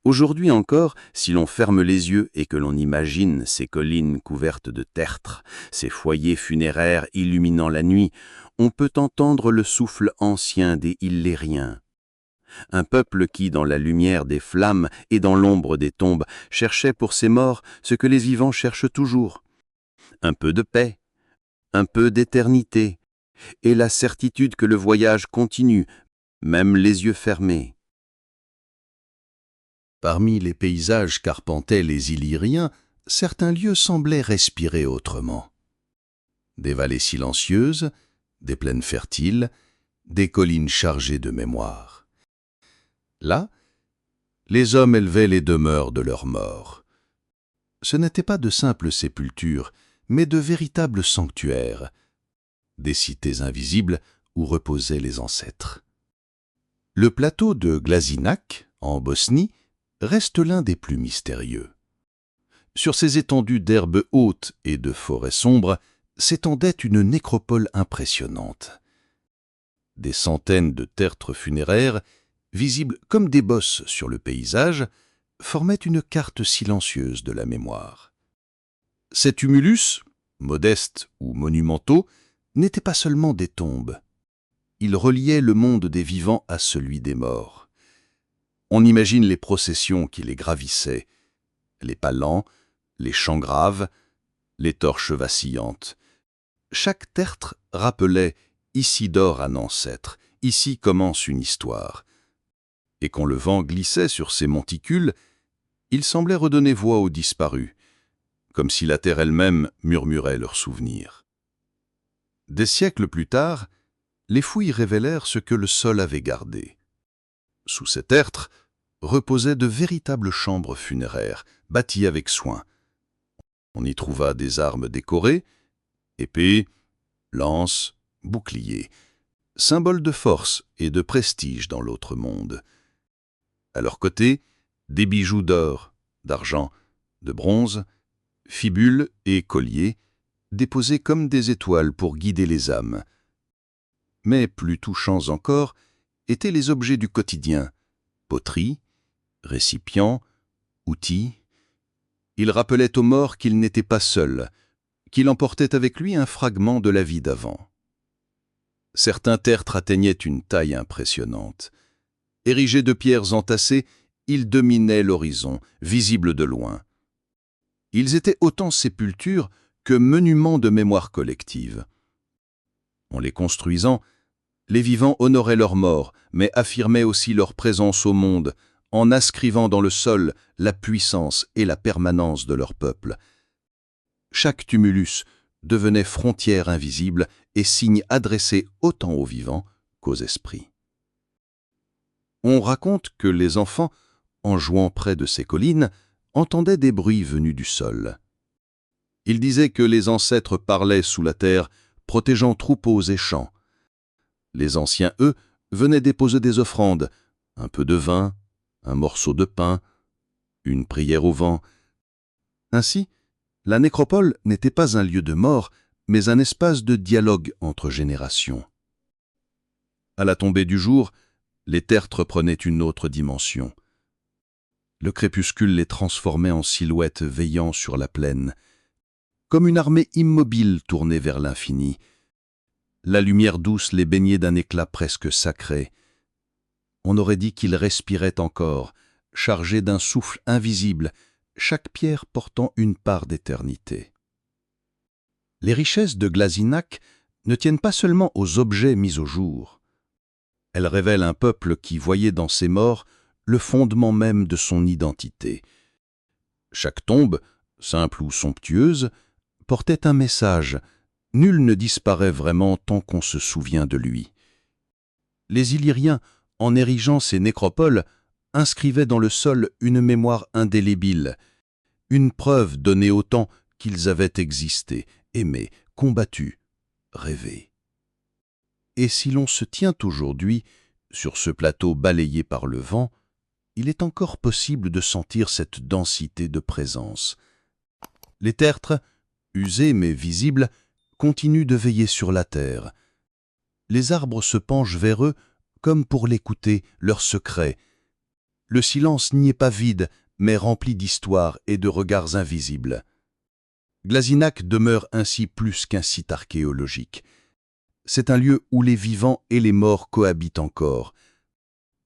Aujourd'hui encore, si l'on ferme les yeux et que l'on imagine ces collines couvertes de tertres, ces foyers funéraires illuminant la nuit, on peut entendre le souffle ancien des Illériens. Un peuple qui, dans la lumière des flammes et dans l'ombre des tombes, cherchait pour ses morts ce que les vivants cherchent toujours. Un peu de paix, un peu d'éternité, et la certitude que le voyage continue, même les yeux fermés. Parmi les paysages qu'arpentaient les Illyriens, certains lieux semblaient respirer autrement. Des vallées silencieuses, des plaines fertiles, des collines chargées de mémoire. Là, les hommes élevaient les demeures de leurs morts. Ce n'étaient pas de simples sépultures, mais de véritables sanctuaires, des cités invisibles où reposaient les ancêtres. Le plateau de Glazinac, en Bosnie, reste l'un des plus mystérieux. Sur ces étendues d'herbes hautes et de forêts sombres s'étendait une nécropole impressionnante. Des centaines de tertres funéraires, visibles comme des bosses sur le paysage, formaient une carte silencieuse de la mémoire. Ces tumulus, modestes ou monumentaux, n'étaient pas seulement des tombes. Ils reliaient le monde des vivants à celui des morts. On imagine les processions qui les gravissaient, les palans, les chants graves, les torches vacillantes. Chaque tertre rappelait « ici dort un ancêtre, ici commence une histoire ». Et quand le vent glissait sur ces monticules, il semblait redonner voix aux disparus, comme si la terre elle-même murmurait leurs souvenirs. Des siècles plus tard, les fouilles révélèrent ce que le sol avait gardé. Sous ces tertres reposaient de véritables chambres funéraires, bâties avec soin. On y trouva des armes décorées, épées, lances, boucliers, symboles de force et de prestige dans l'autre monde. À leur côté, des bijoux d'or, d'argent, de bronze, fibules et colliers, déposés comme des étoiles pour guider les âmes, Mais plus touchants encore étaient les objets du quotidien, poterie, récipients, outils. Il rappelait aux morts qu'il n'était pas seul, qu'il emportait avec lui un fragment de la vie d'avant. Certains tertres atteignaient une taille impressionnante. Érigés de pierres entassées, ils dominaient l'horizon, visibles de loin. Ils étaient autant sépultures que monuments de mémoire collective. En les construisant, les vivants honoraient leurs morts, mais affirmaient aussi leur présence au monde, en inscrivant dans le sol la puissance et la permanence de leur peuple. Chaque tumulus devenait frontière invisible et signe adressé autant aux vivants qu'aux esprits. On raconte que les enfants, en jouant près de ces collines, entendaient des bruits venus du sol. Ils disaient que les ancêtres parlaient sous la terre, protégeant troupeaux et champs. Les anciens, eux, venaient déposer des offrandes, un peu de vin, un morceau de pain, une prière au vent. Ainsi, la nécropole n'était pas un lieu de mort, mais un espace de dialogue entre générations. À la tombée du jour, les tertres prenaient une autre dimension. Le crépuscule les transformait en silhouettes veillant sur la plaine, comme une armée immobile tournée vers l'infini. La lumière douce les baignait d'un éclat presque sacré. On aurait dit qu'ils respiraient encore, chargés d'un souffle invisible, chaque pierre portant une part d'éternité. Les richesses de Glazinac ne tiennent pas seulement aux objets mis au jour. Elles révèlent un peuple qui voyait dans ses morts le fondement même de son identité. Chaque tombe, simple ou somptueuse, portait un message. Nul ne disparaît vraiment tant qu'on se souvient de lui. Les Illyriens, en érigeant ces nécropoles, inscrivaient dans le sol une mémoire indélébile, une preuve donnée au temps qu'ils avaient existé, aimé, combattu, rêvé. Et si l'on se tient aujourd'hui sur ce plateau balayé par le vent, il est encore possible de sentir cette densité de présence. Les tertres, usés mais visibles, continuent de veiller sur la terre. Les arbres se penchent vers eux comme pour l'écouter, leurs secrets. Le silence n'y est pas vide, mais rempli d'histoires et de regards invisibles. Glazinac demeure ainsi plus qu'un site archéologique. C'est un lieu où les vivants et les morts cohabitent encore.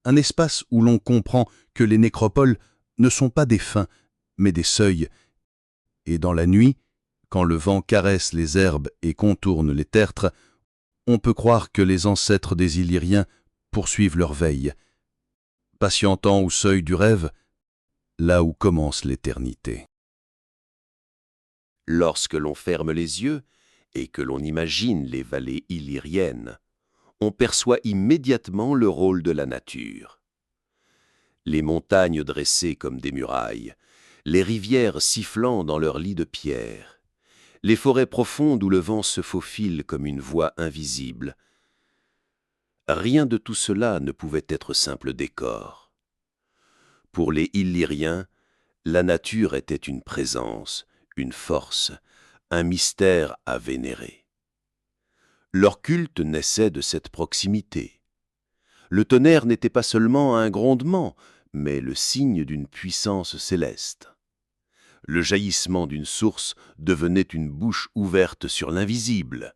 Un espace où l'on comprend que les nécropoles ne sont pas des fins, mais des seuils. Et dans la nuit, quand le vent caresse les herbes et contourne les tertres, on peut croire que les ancêtres des Illyriens poursuivent leur veille, patientant au seuil du rêve, là où commence l'éternité. Lorsque l'on ferme les yeux et que l'on imagine les vallées illyriennes, on perçoit immédiatement le rôle de la nature. Les montagnes dressées comme des murailles, les rivières sifflant dans leurs lits de pierre, les forêts profondes où le vent se faufile comme une voix invisible. Rien de tout cela ne pouvait être simple décor. Pour les Illyriens, la nature était une présence, une force, un mystère à vénérer. Leur culte naissait de cette proximité. Le tonnerre n'était pas seulement un grondement, mais le signe d'une puissance céleste. Le jaillissement d'une source devenait une bouche ouverte sur l'invisible.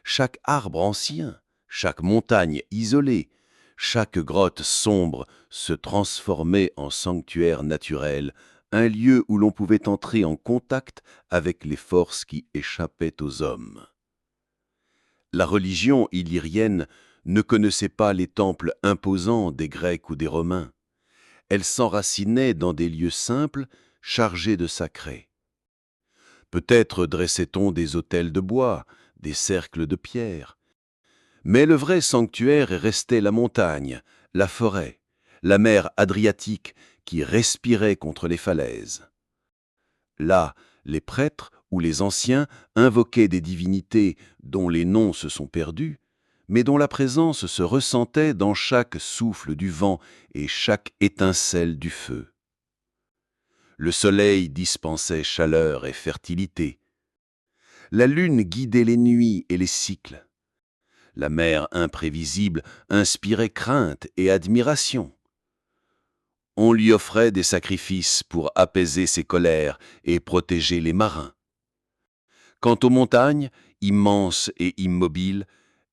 Chaque arbre ancien, chaque montagne isolée, chaque grotte sombre se transformait en sanctuaire naturel, un lieu où l'on pouvait entrer en contact avec les forces qui échappaient aux hommes. La religion illyrienne ne connaissait pas les temples imposants des Grecs ou des Romains. Elle s'enracinait dans des lieux simples, chargés de sacré. Peut-être dressait-on des autels de bois, des cercles de pierre. Mais le vrai sanctuaire restait la montagne, la forêt, la mer Adriatique qui respirait contre les falaises. Là, les prêtres ou les anciens invoquaient des divinités dont les noms se sont perdus, mais dont la présence se ressentait dans chaque souffle du vent et chaque étincelle du feu. Le soleil dispensait chaleur et fertilité. La lune guidait les nuits et les cycles. La mer imprévisible inspirait crainte et admiration. On lui offrait des sacrifices pour apaiser ses colères et protéger les marins. Quant aux montagnes, immenses et immobiles,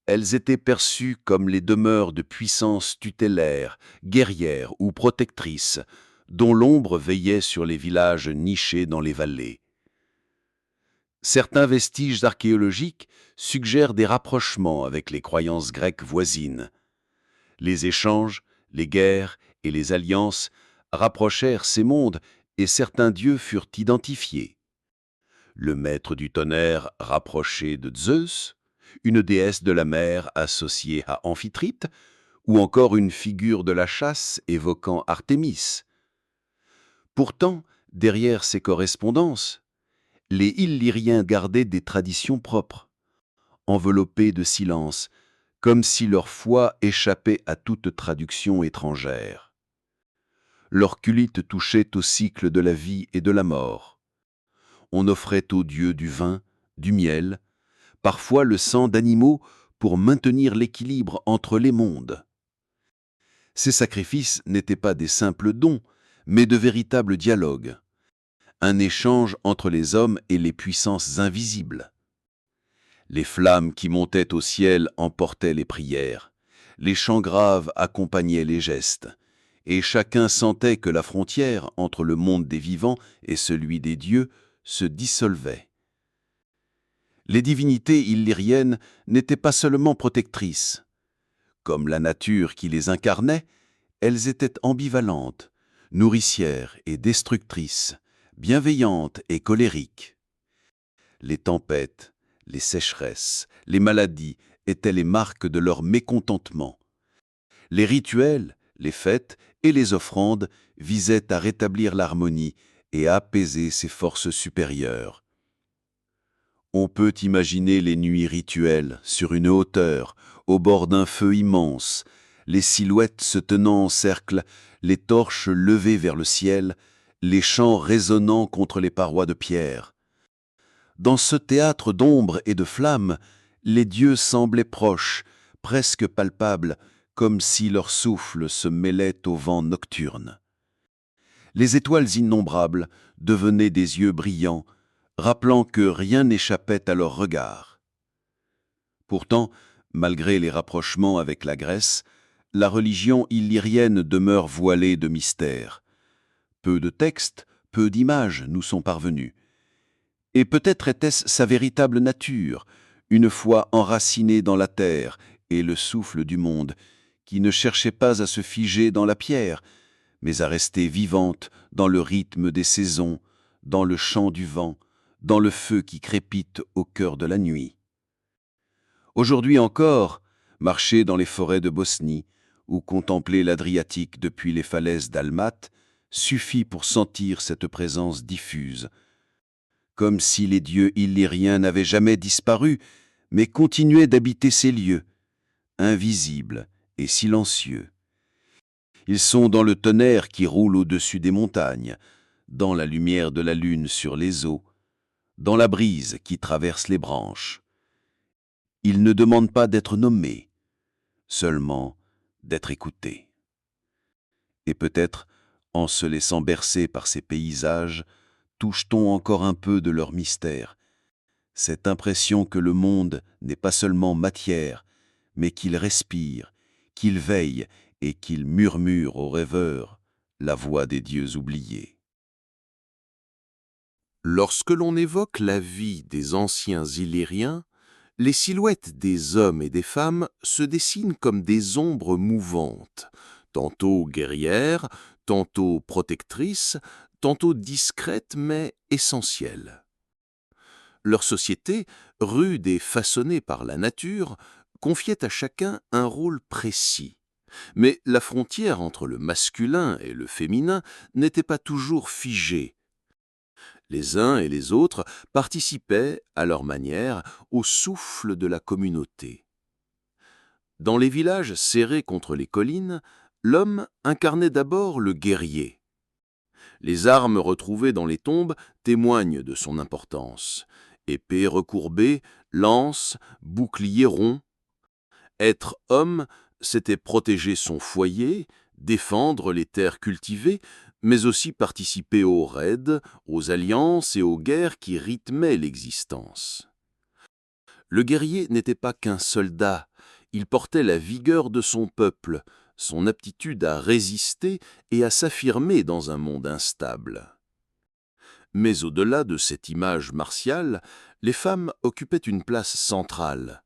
elles étaient perçues comme les demeures de puissances tutélaires, guerrières ou protectrices, dont l'ombre veillait sur les villages nichés dans les vallées. Certains vestiges archéologiques suggèrent des rapprochements avec les croyances grecques voisines. Les échanges, les guerres et les alliances rapprochèrent ces mondes et certains dieux furent identifiés. Le maître du tonnerre rapproché de Zeus, une déesse de la mer associée à Amphitrite, ou encore une figure de la chasse évoquant Artémis. Pourtant, derrière ces correspondances, les Illyriens gardaient des traditions propres, enveloppées de silence, comme si leur foi échappait à toute traduction étrangère. Leur culte touchait au cycle de la vie et de la mort. On offrait aux dieux du vin, du miel, parfois le sang d'animaux pour maintenir l'équilibre entre les mondes. Ces sacrifices n'étaient pas des simples dons, mais de véritables dialogues, un échange entre les hommes et les puissances invisibles. Les flammes qui montaient au ciel emportaient les prières, les chants graves accompagnaient les gestes, et chacun sentait que la frontière entre le monde des vivants et celui des dieux se dissolvait. Les divinités illyriennes n'étaient pas seulement protectrices. Comme la nature qui les incarnait, elles étaient ambivalentes, nourricières et destructrices, bienveillantes et colériques. Les tempêtes, les sécheresses, les maladies étaient les marques de leur mécontentement. Les rituels, les fêtes et les offrandes visaient à rétablir l'harmonie et à apaiser ces forces supérieures. On peut imaginer les nuits rituelles sur une hauteur, au bord d'un feu immense, les silhouettes se tenant en cercle, les torches levées vers le ciel, les chants résonnant contre les parois de pierre. Dans ce théâtre d'ombre et de flammes, les dieux semblaient proches, presque palpables, comme si leur souffle se mêlait au vent nocturne. Les étoiles innombrables devenaient des yeux brillants, rappelant que rien n'échappait à leur regard. Pourtant, malgré les rapprochements avec la Grèce, la religion illyrienne demeure voilée de mystères. Peu de textes, peu d'images nous sont parvenus. Et peut-être était-ce sa véritable nature, une foi enracinée dans la terre et le souffle du monde, qui ne cherchait pas à se figer dans la pierre, mais à rester vivante dans le rythme des saisons, dans le chant du vent, dans le feu qui crépite au cœur de la nuit. Aujourd'hui encore, marcher dans les forêts de Bosnie ou contempler l'Adriatique depuis les falaises d'Almath suffit pour sentir cette présence diffuse, comme si les dieux illyriens n'avaient jamais disparu, mais continuaient d'habiter ces lieux, invisibles et silencieux. Ils sont dans le tonnerre qui roule au-dessus des montagnes, dans la lumière de la lune sur les eaux, dans la brise qui traverse les branches. Ils ne demandent pas d'être nommés, seulement d'être écoutés. Et peut-être, en se laissant bercer par ces paysages, touche-t-on encore un peu de leur mystère, cette impression que le monde n'est pas seulement matière, mais qu'il respire, qu'il veille et qu'il murmure aux rêveurs la voix des dieux oubliés. Lorsque l'on évoque la vie des anciens Illyriens, les silhouettes des hommes et des femmes se dessinent comme des ombres mouvantes, tantôt guerrières, tantôt protectrices, tantôt discrètes mais essentielles. Leur société, rude et façonnée par la nature, confiait à chacun un rôle précis. Mais la frontière entre le masculin et le féminin n'était pas toujours figée. Les uns et les autres participaient, à leur manière, au souffle de la communauté. Dans les villages serrés contre les collines, l'homme incarnait d'abord le guerrier. Les armes retrouvées dans les tombes témoignent de son importance. Épée recourbée, lance, bouclier rond. Être homme, c'était protéger son foyer, défendre les terres cultivées, mais aussi participer aux raids, aux alliances et aux guerres qui rythmaient l'existence. Le guerrier n'était pas qu'un soldat, il portait la vigueur de son peuple, son aptitude à résister et à s'affirmer dans un monde instable. Mais au-delà de cette image martiale, les femmes occupaient une place centrale.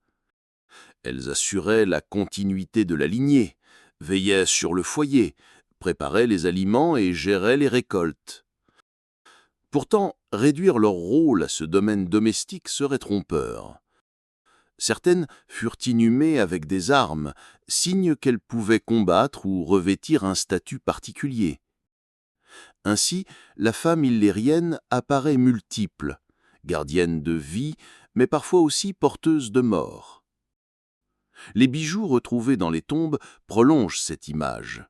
Elles assuraient la continuité de la lignée, veillaient sur le foyer, préparaient les aliments et géraient les récoltes. Pourtant, réduire leur rôle à ce domaine domestique serait trompeur. Certaines furent inhumées avec des armes, signe qu'elles pouvaient combattre ou revêtir un statut particulier. Ainsi, la femme illérienne apparaît multiple, gardienne de vie, mais parfois aussi porteuse de mort. Les bijoux retrouvés dans les tombes prolongent cette image.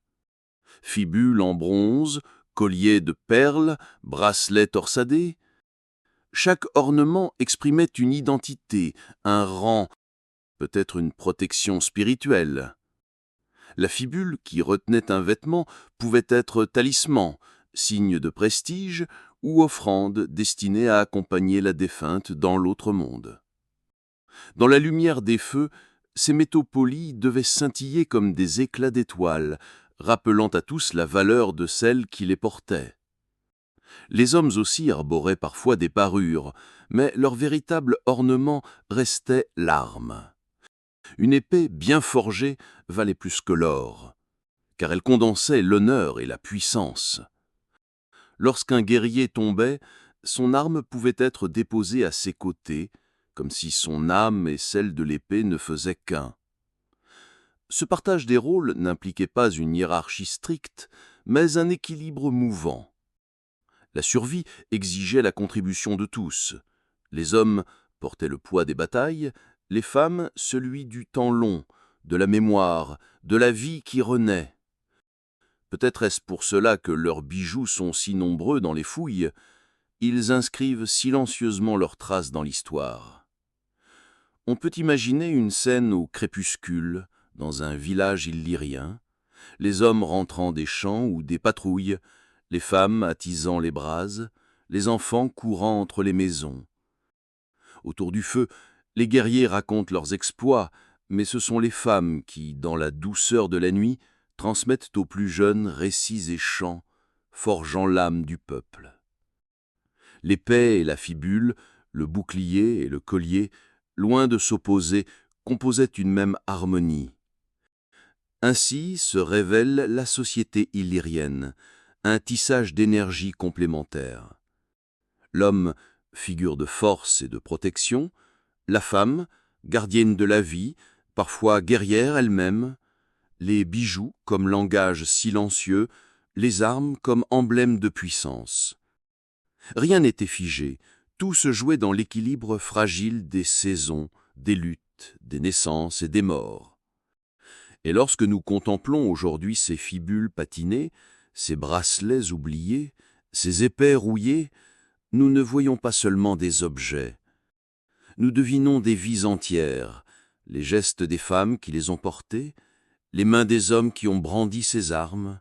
Fibules en bronze, colliers de perles, bracelets torsadés. Chaque ornement exprimait une identité, un rang, peut-être une protection spirituelle. La fibule qui retenait un vêtement pouvait être talisman, signe de prestige ou offrande destinée à accompagner la défunte dans l'autre monde. Dans la lumière des feux, ces métaux polis devaient scintiller comme des éclats d'étoiles, rappelant à tous la valeur de celle qui les portait. Les hommes aussi arboraient parfois des parures, mais leur véritable ornement restait l'arme. Une épée bien forgée valait plus que l'or, car elle condensait l'honneur et la puissance. Lorsqu'un guerrier tombait, son arme pouvait être déposée à ses côtés, comme si son âme et celle de l'épée ne faisaient qu'un. Ce partage des rôles n'impliquait pas une hiérarchie stricte, mais un équilibre mouvant. La survie exigeait la contribution de tous. Les hommes portaient le poids des batailles, les femmes celui du temps long, de la mémoire, de la vie qui renaît. Peut-être est-ce pour cela que leurs bijoux sont si nombreux dans les fouilles. Ils inscrivent silencieusement leurs traces dans l'histoire. On peut imaginer une scène au crépuscule, dans un village illyrien, les hommes rentrant des champs ou des patrouilles, les femmes attisant les brases, les enfants courant entre les maisons. Autour du feu, les guerriers racontent leurs exploits, mais ce sont les femmes qui, dans la douceur de la nuit, transmettent aux plus jeunes récits et chants, forgeant l'âme du peuple. L'épée et la fibule, le bouclier et le collier, loin de s'opposer, composaient une même harmonie. Ainsi se révèle la société illyrienne, un tissage d'énergie complémentaire. L'homme, figure de force et de protection, la femme, gardienne de la vie, parfois guerrière elle-même, les bijoux comme langage silencieux, les armes comme emblème de puissance. Rien n'était figé, tout se jouait dans l'équilibre fragile des saisons, des luttes, des naissances et des morts. Et lorsque nous contemplons aujourd'hui ces fibules patinées, ces bracelets oubliés, ces épées rouillées, nous ne voyons pas seulement des objets. Nous devinons des vies entières, les gestes des femmes qui les ont portés, les mains des hommes qui ont brandi ces armes,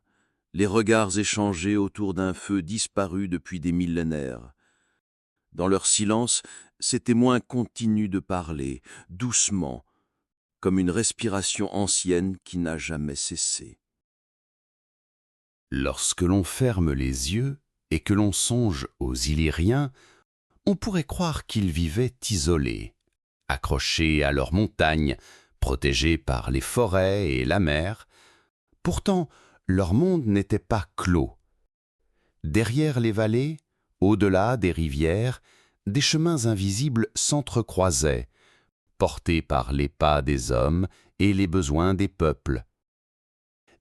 les regards échangés autour d'un feu disparu depuis des millénaires. Dans leur silence, ces témoins continuent de parler, doucement, comme une respiration ancienne qui n'a jamais cessé. Lorsque l'on ferme les yeux et que l'on songe aux Illyriens, on pourrait croire qu'ils vivaient isolés, accrochés à leurs montagnes, protégés par les forêts et la mer. Pourtant, leur monde n'était pas clos. Derrière les vallées, au-delà des rivières, des chemins invisibles s'entrecroisaient, portés par les pas des hommes et les besoins des peuples.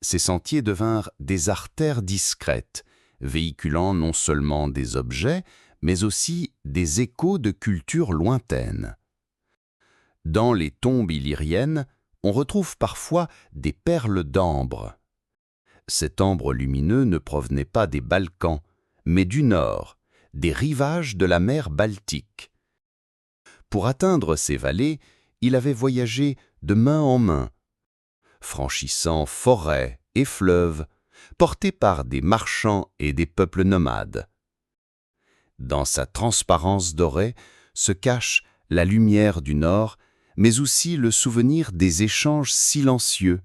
Ces sentiers devinrent des artères discrètes, véhiculant non seulement des objets, mais aussi des échos de cultures lointaines. Dans les tombes illyriennes, on retrouve parfois des perles d'ambre. Cet ambre lumineux ne provenait pas des Balkans, mais du nord, des rivages de la mer Baltique. Pour atteindre ces vallées, il avait voyagé de main en main, franchissant forêts et fleuves, portés par des marchands et des peuples nomades. Dans sa transparence dorée se cache la lumière du Nord, mais aussi le souvenir des échanges silencieux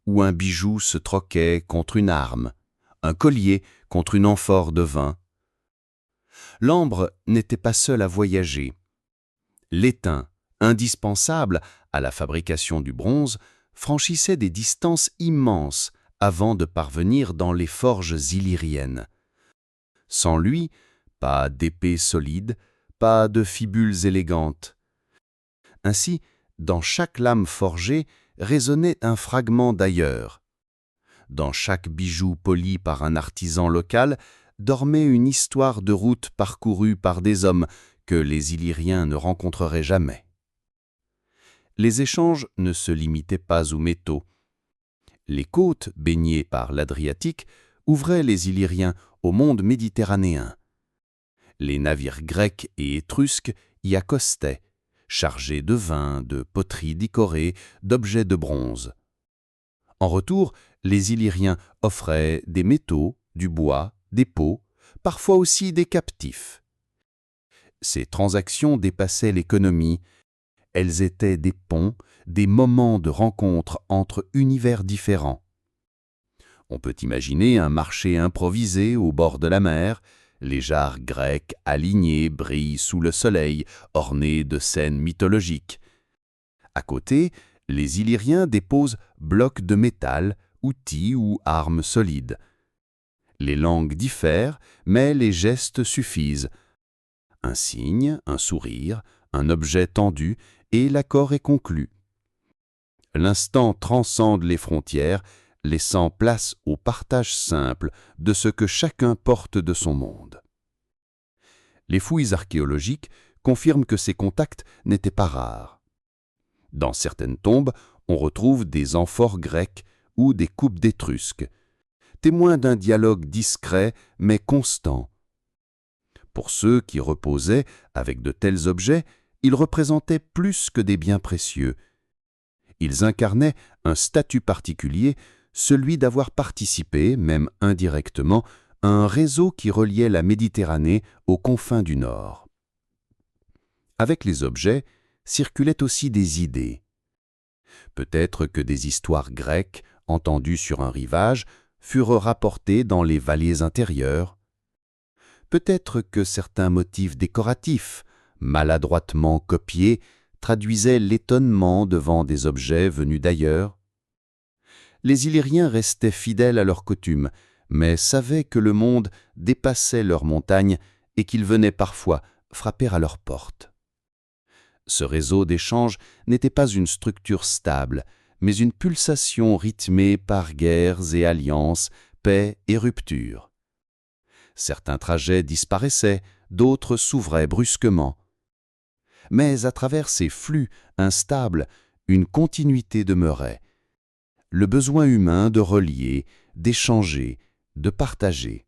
où un bijou se troquait contre une arme, un collier contre une amphore de vin. L'ambre n'était pas seul à voyager. L'étain, indispensable à la fabrication du bronze, franchissait des distances immenses avant de parvenir dans les forges illyriennes. Sans lui, pas d'épée solide, pas de fibules élégantes. Ainsi, dans chaque lame forgée résonnait un fragment d'ailleurs. Dans chaque bijou poli par un artisan local dormait une histoire de route parcourue par des hommes que les Illyriens ne rencontreraient jamais. Les échanges ne se limitaient pas aux métaux. Les côtes, baignées par l'Adriatique, ouvraient les Illyriens au monde méditerranéen. Les navires grecs et étrusques y accostaient, chargés de vin, de poteries décorées, d'objets de bronze. En retour, les Illyriens offraient des métaux, du bois, des peaux, parfois aussi des captifs. Ces transactions dépassaient l'économie. Elles étaient des ponts, des moments de rencontre entre univers différents. On peut imaginer un marché improvisé au bord de la mer. Les jarres grecques alignés brillent sous le soleil, ornés de scènes mythologiques. À côté, les Illyriens déposent blocs de métal, outils ou armes solides. Les langues diffèrent, mais les gestes suffisent. Un signe, un sourire, un objet tendu, et l'accord est conclu. L'instant transcende les frontières, laissant place au partage simple de ce que chacun porte de son monde. Les fouilles archéologiques confirment que ces contacts n'étaient pas rares. Dans certaines tombes, on retrouve des amphores grecques ou des coupes d'étrusques, témoins d'un dialogue discret mais constant. Pour ceux qui reposaient avec de tels objets, ils représentaient plus que des biens précieux. Ils incarnaient un statut particulier, celui d'avoir participé, même indirectement, à un réseau qui reliait la Méditerranée aux confins du Nord. Avec les objets circulaient aussi des idées. Peut-être que des histoires grecques, entendues sur un rivage, furent rapportées dans les vallées intérieures. Peut-être que certains motifs décoratifs, maladroitement copiés, traduisaient l'étonnement devant des objets venus d'ailleurs. Les Illyriens restaient fidèles à leurs coutumes, mais savaient que le monde dépassait leurs montagnes et qu'il venait parfois frapper à leurs portes. Ce réseau d'échanges n'était pas une structure stable, mais une pulsation rythmée par guerres et alliances, paix et ruptures. Certains trajets disparaissaient, d'autres s'ouvraient brusquement. Mais à travers ces flux instables, une continuité demeurait. Le besoin humain de relier, d'échanger, de partager.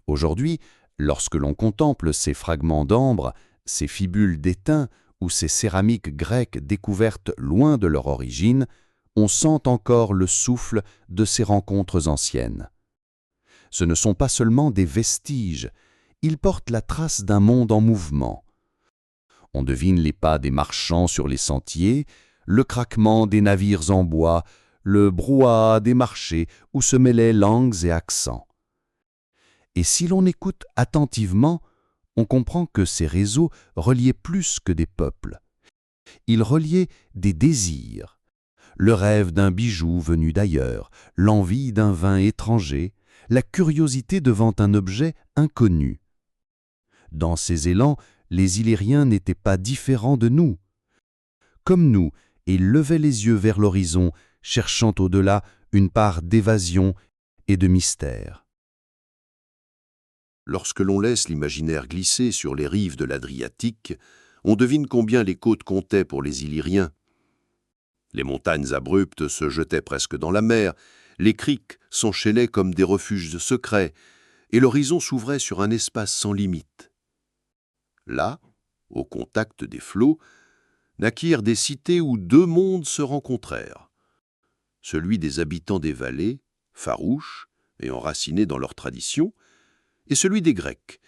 Aujourd'hui, lorsque l'on contemple ces fragments d'ambre, ces fibules d'étain ou ces céramiques grecques découvertes loin de leur origine, on sent encore le souffle de ces rencontres anciennes. Ce ne sont pas seulement des vestiges, ils portent la trace d'un monde en mouvement. On devine les pas des marchands sur les sentiers, le craquement des navires en bois, le brouhaha des marchés où se mêlaient langues et accents. Et si l'on écoute attentivement, on comprend que ces réseaux reliaient plus que des peuples. Ils reliaient des désirs, le rêve d'un bijou venu d'ailleurs, l'envie d'un vin étranger, la curiosité devant un objet inconnu. Dans ces élans, les Illyriens n'étaient pas différents de nous. Comme nous, ils levaient les yeux vers l'horizon, cherchant au-delà une part d'évasion et de mystère. Lorsque l'on laisse l'imaginaire glisser sur les rives de l'Adriatique, on devine combien les côtes comptaient pour les Illyriens. Les montagnes abruptes se jetaient presque dans la mer, les criques s'enchaînaient comme des refuges secrets, et l'horizon s'ouvrait sur un espace sans limite. Là, au contact des flots, naquirent des cités où deux mondes se rencontrèrent. celui des habitants des vallées, farouches et enracinés dans leur tradition, et celui des Grecs,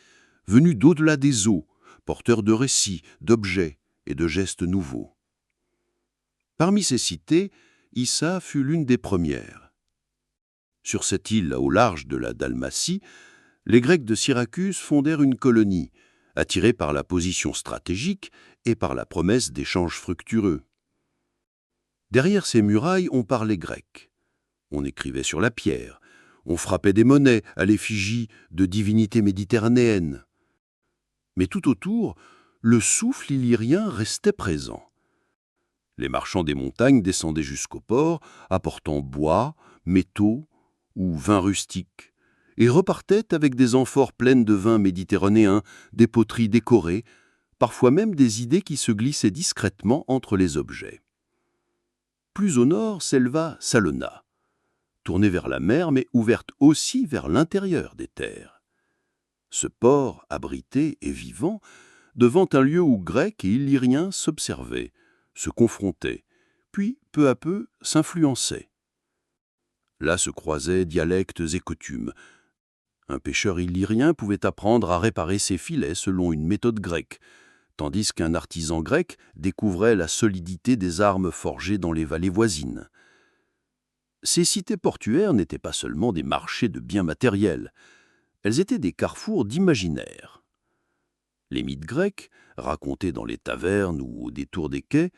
venus d'au-delà des eaux, porteurs de récits, d'objets et de gestes nouveaux. Parmi ces cités, Issa fut l'une des premières. Sur cette île au large de la Dalmatie, les Grecs de Syracuse fondèrent une colonie, attirés par la position stratégique et par la promesse d'échanges fructueux. Derrière ces murailles, on parlait grec. On écrivait sur la pierre, on frappait des monnaies à l'effigie de divinités méditerranéennes. Mais tout autour, le souffle illyrien restait présent. Les marchands des montagnes descendaient jusqu'au port, apportant bois, métaux ou vins rustiques, et repartaient avec des amphores pleines de vins méditerranéens, des poteries décorées, parfois même des idées qui se glissaient discrètement entre les objets. Plus au nord s'éleva Salona, tournée vers la mer mais ouverte aussi vers l'intérieur des terres. Ce port, abrité et vivant, devint un lieu où Grecs et Illyriens s'observaient, se confrontaient, puis, peu à peu, s'influençaient. Là se croisaient dialectes et coutumes. Un pêcheur illyrien pouvait apprendre à réparer ses filets selon une méthode grecque, tandis qu'un artisan grec découvrait la solidité des armes forgées dans les vallées voisines. Ces cités portuaires n'étaient pas seulement des marchés de biens matériels, elles étaient des carrefours d'imaginaire. Les mythes grecs, racontés dans les tavernes ou au détour des quais,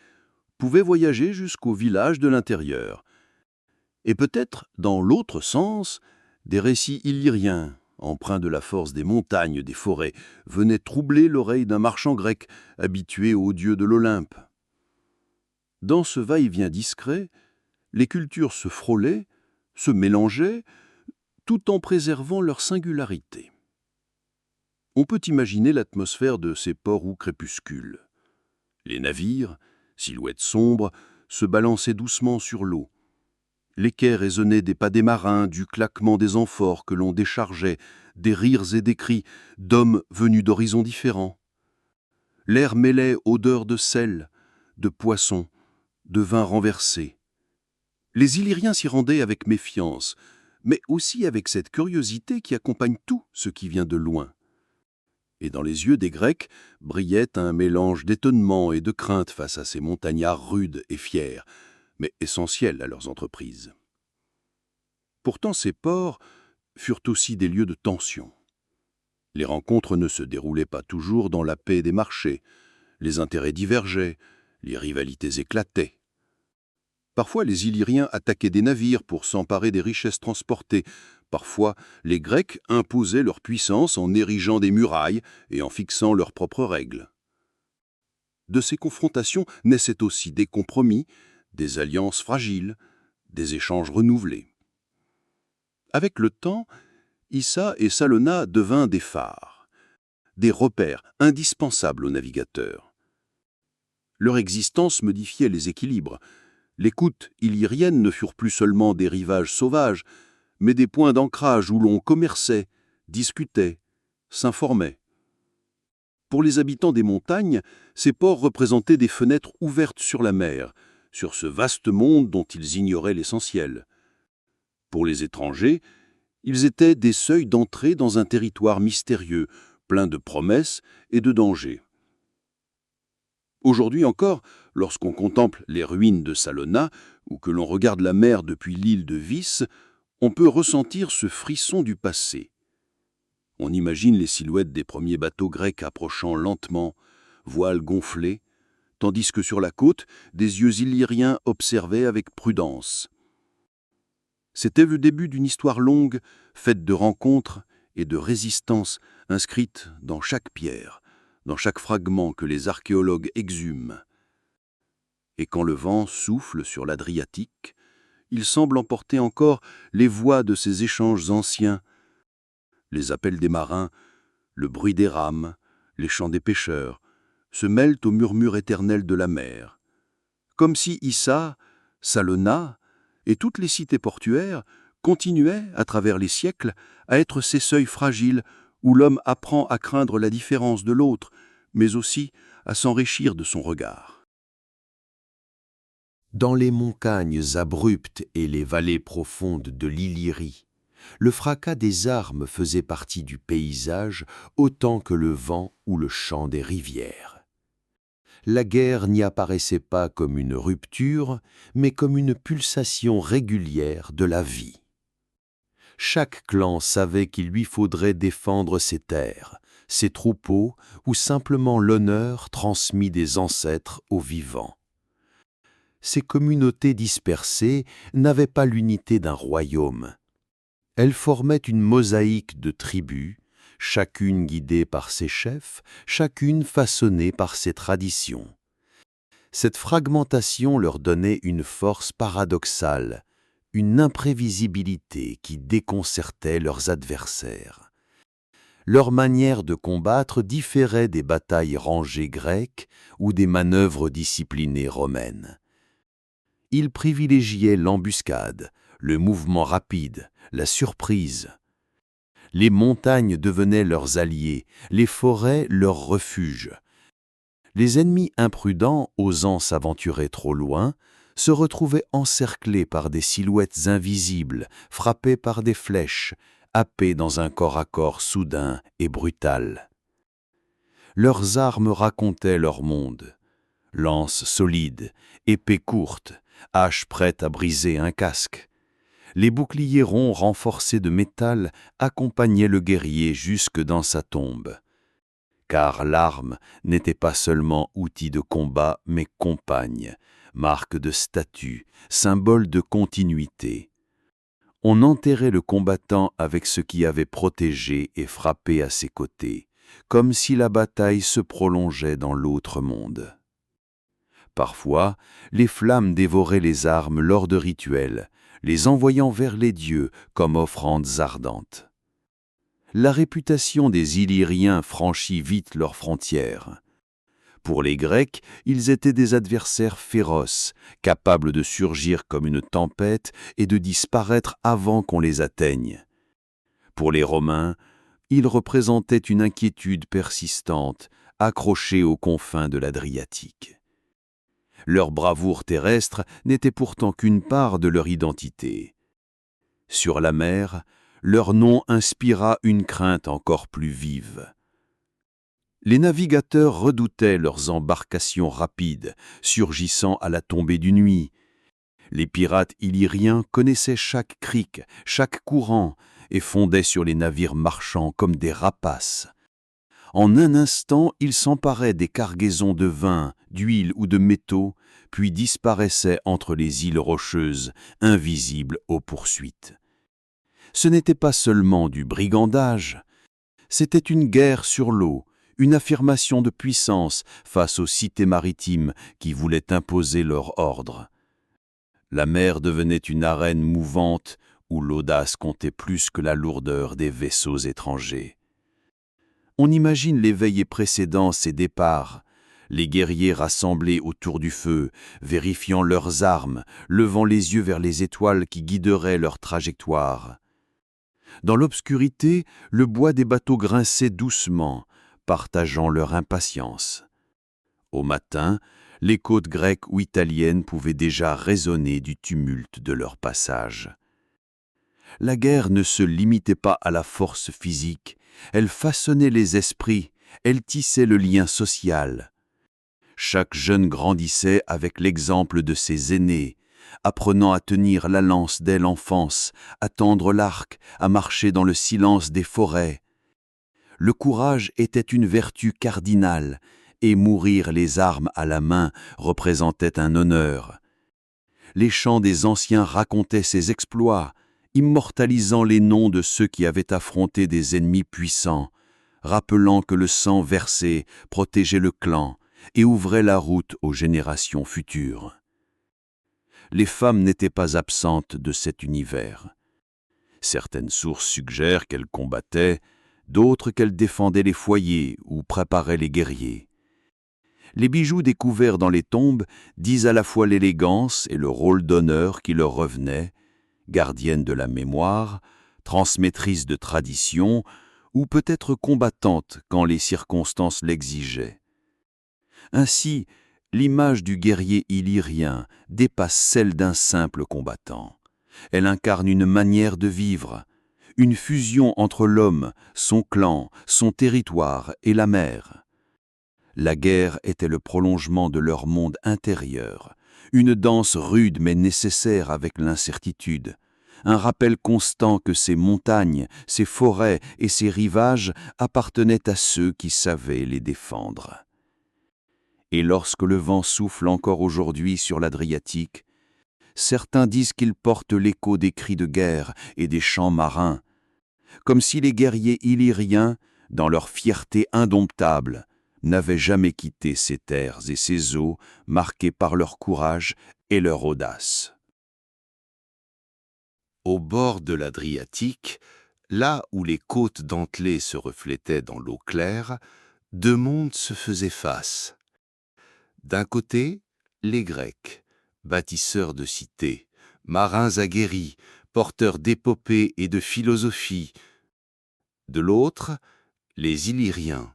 pouvaient voyager jusqu'aux villages de l'intérieur. Et peut-être, dans l'autre sens, des récits illyriens, empreints de la force des montagnes, des forêts, venaient troubler l'oreille d'un marchand grec habitué aux dieux de l'Olympe. Dans ce va-et-vient discret, les cultures se frôlaient, se mélangeaient, tout en préservant leur singularité. On peut imaginer l'atmosphère de ces ports ou crépuscules. Les navires, silhouettes sombres, se balançaient doucement sur l'eau. Les quais résonnaient des pas des marins, du claquement des amphores que l'on déchargeait, des rires et des cris d'hommes venus d'horizons différents. L'air mêlait odeur de sel, de poisson, de vin renversé. Les Illyriens s'y rendaient avec méfiance, mais aussi avec cette curiosité qui accompagne tout ce qui vient de loin. Et dans les yeux des Grecs brillait un mélange d'étonnement et de crainte face à ces montagnards rudes et fiers, mais essentiels à leurs entreprises. Pourtant, ces ports furent aussi des lieux de tension. Les rencontres ne se déroulaient pas toujours dans la paix des marchés, les intérêts divergeaient, les rivalités éclataient. Parfois, les Illyriens attaquaient des navires pour s'emparer des richesses transportées. Parfois, les Grecs imposaient leur puissance en érigeant des murailles et en fixant leurs propres règles. De ces confrontations naissaient aussi des compromis, des alliances fragiles, des échanges renouvelés. Avec le temps, Issa et Salona devinrent des phares, des repères indispensables aux navigateurs. Leur existence modifiait les équilibres. Les côtes illyriennes ne furent plus seulement des rivages sauvages, mais des points d'ancrage où l'on commerçait, discutait, s'informait. Pour les habitants des montagnes, ces ports représentaient des fenêtres ouvertes sur la mer, sur ce vaste monde dont ils ignoraient l'essentiel. Pour les étrangers, ils étaient des seuils d'entrée dans un territoire mystérieux, plein de promesses et de dangers. Aujourd'hui encore, lorsqu'on contemple les ruines de Salona ou que l'on regarde la mer depuis l'île de Vis, on peut ressentir ce frisson du passé. On imagine les silhouettes des premiers bateaux grecs approchant lentement, voiles gonflés, tandis que sur la côte, des yeux illyriens observaient avec prudence. C'était le début d'une histoire longue, faite de rencontres et de résistances inscrites dans chaque pierre, dans chaque fragment que les archéologues exhument. Et quand le vent souffle sur l'Adriatique, il semble emporter encore les voix de ces échanges anciens, les appels des marins, le bruit des rames, les chants des pêcheurs, se mêlent au murmure éternel de la mer. Comme si Issa, Salona et toutes les cités portuaires continuaient, à travers les siècles, à être ces seuils fragiles où l'homme apprend à craindre la différence de l'autre, mais aussi à s'enrichir de son regard. Dans les montagnes abruptes et les vallées profondes de l'Illyrie, le fracas des armes faisait partie du paysage autant que le vent ou le chant des rivières. La guerre n'y apparaissait pas comme une rupture, mais comme une pulsation régulière de la vie. Chaque clan savait qu'il lui faudrait défendre ses terres, ses troupeaux ou simplement l'honneur transmis des ancêtres aux vivants. Ces communautés dispersées n'avaient pas l'unité d'un royaume. Elles formaient une mosaïque de tribus, chacune guidée par ses chefs, chacune façonnée par ses traditions. Cette fragmentation leur donnait une force paradoxale, une imprévisibilité qui déconcertait leurs adversaires. Leur manière de combattre différait des batailles rangées grecques ou des manœuvres disciplinées romaines. Ils privilégiaient l'embuscade, le mouvement rapide, la surprise. Les montagnes devenaient leurs alliés, les forêts leurs refuges. Les ennemis imprudents, osant s'aventurer trop loin, se retrouvaient encerclés par des silhouettes invisibles, frappés par des flèches, happés dans un corps à corps soudain et brutal. Leurs armes racontaient leur monde. Lances solides, épées courtes, haches prêtes à briser un casque. Les boucliers ronds renforcés de métal accompagnaient le guerrier jusque dans sa tombe. Car l'arme n'était pas seulement outil de combat, mais compagne, marque de statut, symbole de continuité. On enterrait le combattant avec ce qui avait protégé et frappé à ses côtés, comme si la bataille se prolongeait dans l'autre monde. Parfois, les flammes dévoraient les armes lors de rituels, les envoyant vers les dieux comme offrandes ardentes. La réputation des Illyriens franchit vite leurs frontières. Pour les Grecs, ils étaient des adversaires féroces, capables de surgir comme une tempête et de disparaître avant qu'on les atteigne. Pour les Romains, ils représentaient une inquiétude persistante, accrochée aux confins de l'Adriatique. Leur bravoure terrestre n'était pourtant qu'une part de leur identité. Sur la mer, leur nom inspira une crainte encore plus vive. Les navigateurs redoutaient leurs embarcations rapides, surgissant à la tombée du nuit. Les pirates illyriens connaissaient chaque crique, chaque courant, et fondaient sur les navires marchands comme des rapaces. En un instant, ils s'emparaient des cargaisons de vin, d'huile ou de métaux, puis disparaissaient entre les îles rocheuses, invisibles aux poursuites. Ce n'était pas seulement du brigandage, c'était une guerre sur l'eau, une affirmation de puissance face aux cités maritimes qui voulaient imposer leur ordre. La mer devenait une arène mouvante où l'audace comptait plus que la lourdeur des vaisseaux étrangers. On imagine les veillées précédant ces départs, les guerriers rassemblés autour du feu, vérifiant leurs armes, levant les yeux vers les étoiles qui guideraient leur trajectoire. Dans l'obscurité, le bois des bateaux grinçait doucement, partageant leur impatience. Au matin, les côtes grecques ou italiennes pouvaient déjà résonner du tumulte de leur passage. La guerre ne se limitait pas à la force physique, elle façonnait les esprits, elle tissait le lien social. Chaque jeune grandissait avec l'exemple de ses aînés, apprenant à tenir la lance dès l'enfance, à tendre l'arc, à marcher dans le silence des forêts. Le courage était une vertu cardinale, et mourir les armes à la main représentait un honneur. Les chants des anciens racontaient ses exploits, immortalisant les noms de ceux qui avaient affronté des ennemis puissants, rappelant que le sang versé protégeait le clan et ouvrait la route aux générations futures. Les femmes n'étaient pas absentes de cet univers. Certaines sources suggèrent qu'elles combattaient, d'autres qu'elles défendaient les foyers ou préparaient les guerriers. Les bijoux découverts dans les tombes disent à la fois l'élégance et le rôle d'honneur qui leur revenait, gardiennes de la mémoire, transmettrices de traditions, ou peut-être combattantes quand les circonstances l'exigeaient. Ainsi, L'image du guerrier illyrien dépasse celle d'un simple combattant. Elle incarne une manière de vivre, une fusion entre l'homme, son clan, son territoire et la mer. La guerre était le prolongement de leur monde intérieur, une danse rude mais nécessaire avec l'incertitude, un rappel constant que ces montagnes, ces forêts et ces rivages appartenaient à ceux qui savaient les défendre. Et lorsque le vent souffle encore aujourd'hui sur l'Adriatique, certains disent qu'il porte l'écho des cris de guerre et des chants marins, comme si les guerriers illyriens, dans leur fierté indomptable, n'avaient jamais quitté ces terres et ces eaux marquées par leur courage et leur audace. Au bord de l'Adriatique, là où les côtes dentelées se reflétaient dans l'eau claire, deux mondes se faisaient face. D'un côté, les Grecs, bâtisseurs de cités, marins aguerris, porteurs d'épopées et de philosophie. De l'autre, les Illyriens,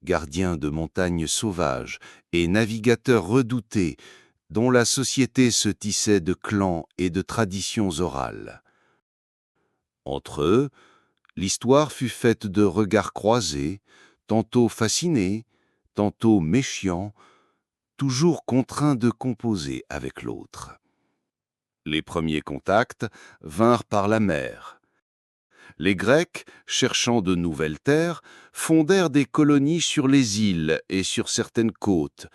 gardiens de montagnes sauvages et navigateurs redoutés, dont la société se tissait de clans et de traditions orales. Entre eux, l'histoire fut faite de regards croisés, tantôt fascinés, tantôt méfiants, toujours contraints de composer avec l'autre. Les premiers contacts vinrent par la mer. Les Grecs, cherchant de nouvelles terres, fondèrent des colonies sur les îles et sur certaines côtes,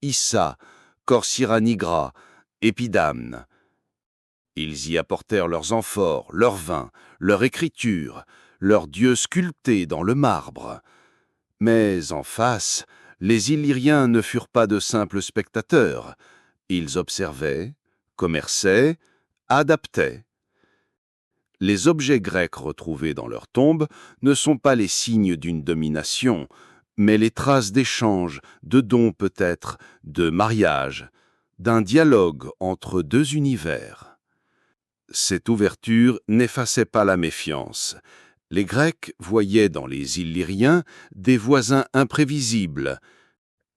Issa, Corcyra nigra, Épidamne. Ils y apportèrent leurs amphores, leurs vins, leur écriture, leurs dieux sculptés dans le marbre. Mais en face, les Illyriens ne furent pas de simples spectateurs. Ils observaient, commerçaient, adaptaient. Les objets grecs retrouvés dans leurs tombes ne sont pas les signes d'une domination, mais les traces d'échanges, de dons peut-être, de mariage, d'un dialogue entre deux univers. Cette ouverture n'effaçait pas la méfiance. Les Grecs voyaient dans les Illyriens des voisins imprévisibles.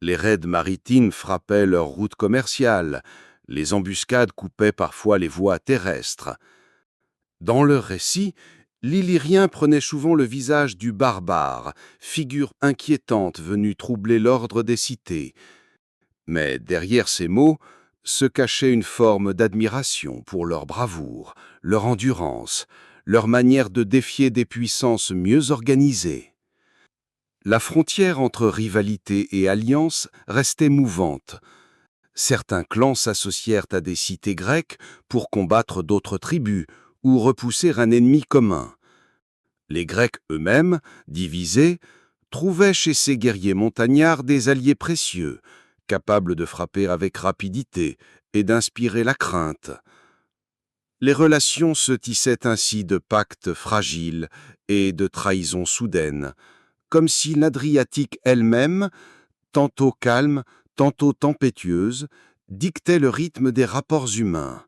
Les raids maritimes frappaient leurs routes commerciales, les embuscades coupaient parfois les voies terrestres. Dans leurs récits, l'Illyrien prenait souvent le visage du barbare, figure inquiétante venue troubler l'ordre des cités. Mais derrière ces mots se cachait une forme d'admiration pour leur bravoure, leur endurance, leur manière de défier des puissances mieux organisées. La frontière entre rivalité et alliance restait mouvante. Certains clans s'associèrent à des cités grecques pour combattre d'autres tribus ou repousser un ennemi commun. Les Grecs eux-mêmes, divisés, trouvaient chez ces guerriers montagnards des alliés précieux, capables de frapper avec rapidité et d'inspirer la crainte. Les relations se tissaient ainsi de pactes fragiles et de trahisons soudaines, comme si l'Adriatique elle-même, tantôt calme, tantôt tempétueuse, dictait le rythme des rapports humains.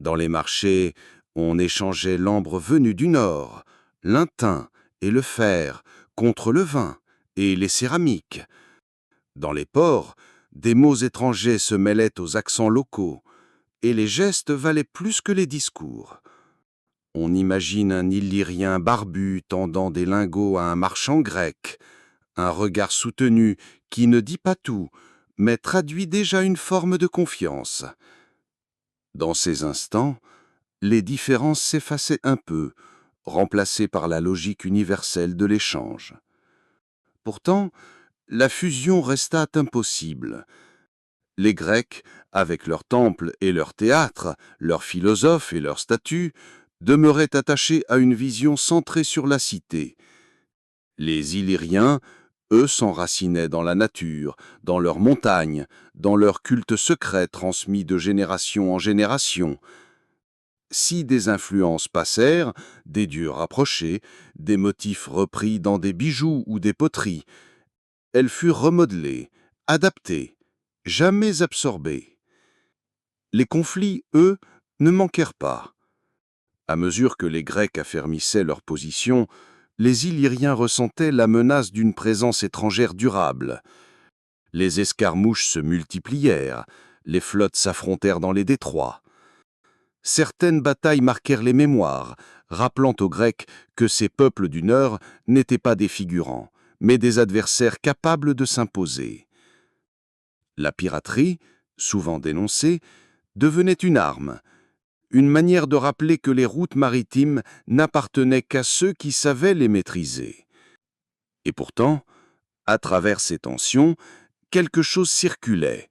Dans les marchés, on échangeait l'ambre venu du nord, l'intain et le fer, contre le vin et les céramiques. Dans les ports, des mots étrangers se mêlaient aux accents locaux, et les gestes valaient plus que les discours. On imagine un Illyrien barbu tendant des lingots à un marchand grec, un regard soutenu qui ne dit pas tout, mais traduit déjà une forme de confiance. Dans ces instants, les différences s'effaçaient un peu, remplacées par la logique universelle de l'échange. Pourtant, la fusion resta impossible. Les Grecs, avec leurs temples et leurs théâtres, leurs philosophes et leurs statues, demeuraient attachés à une vision centrée sur la cité. Les Illyriens, eux, s'enracinaient dans la nature, dans leurs montagnes, dans leur culte secret transmis de génération en génération. Si des influences passèrent, des dieux rapprochés, des motifs repris dans des bijoux ou des poteries, elles furent remodelées, adaptées, jamais absorbées. Les conflits, eux, ne manquèrent pas. À mesure que les Grecs affermissaient leur position, les Illyriens ressentaient la menace d'une présence étrangère durable. Les escarmouches se multiplièrent, les flottes s'affrontèrent dans les détroits. Certaines batailles marquèrent les mémoires, rappelant aux Grecs que ces peuples du Nord n'étaient pas des figurants, mais des adversaires capables de s'imposer. La piraterie, souvent dénoncée, devenait une arme, une manière de rappeler que les routes maritimes n'appartenaient qu'à ceux qui savaient les maîtriser. Et pourtant, à travers ces tensions, quelque chose circulait.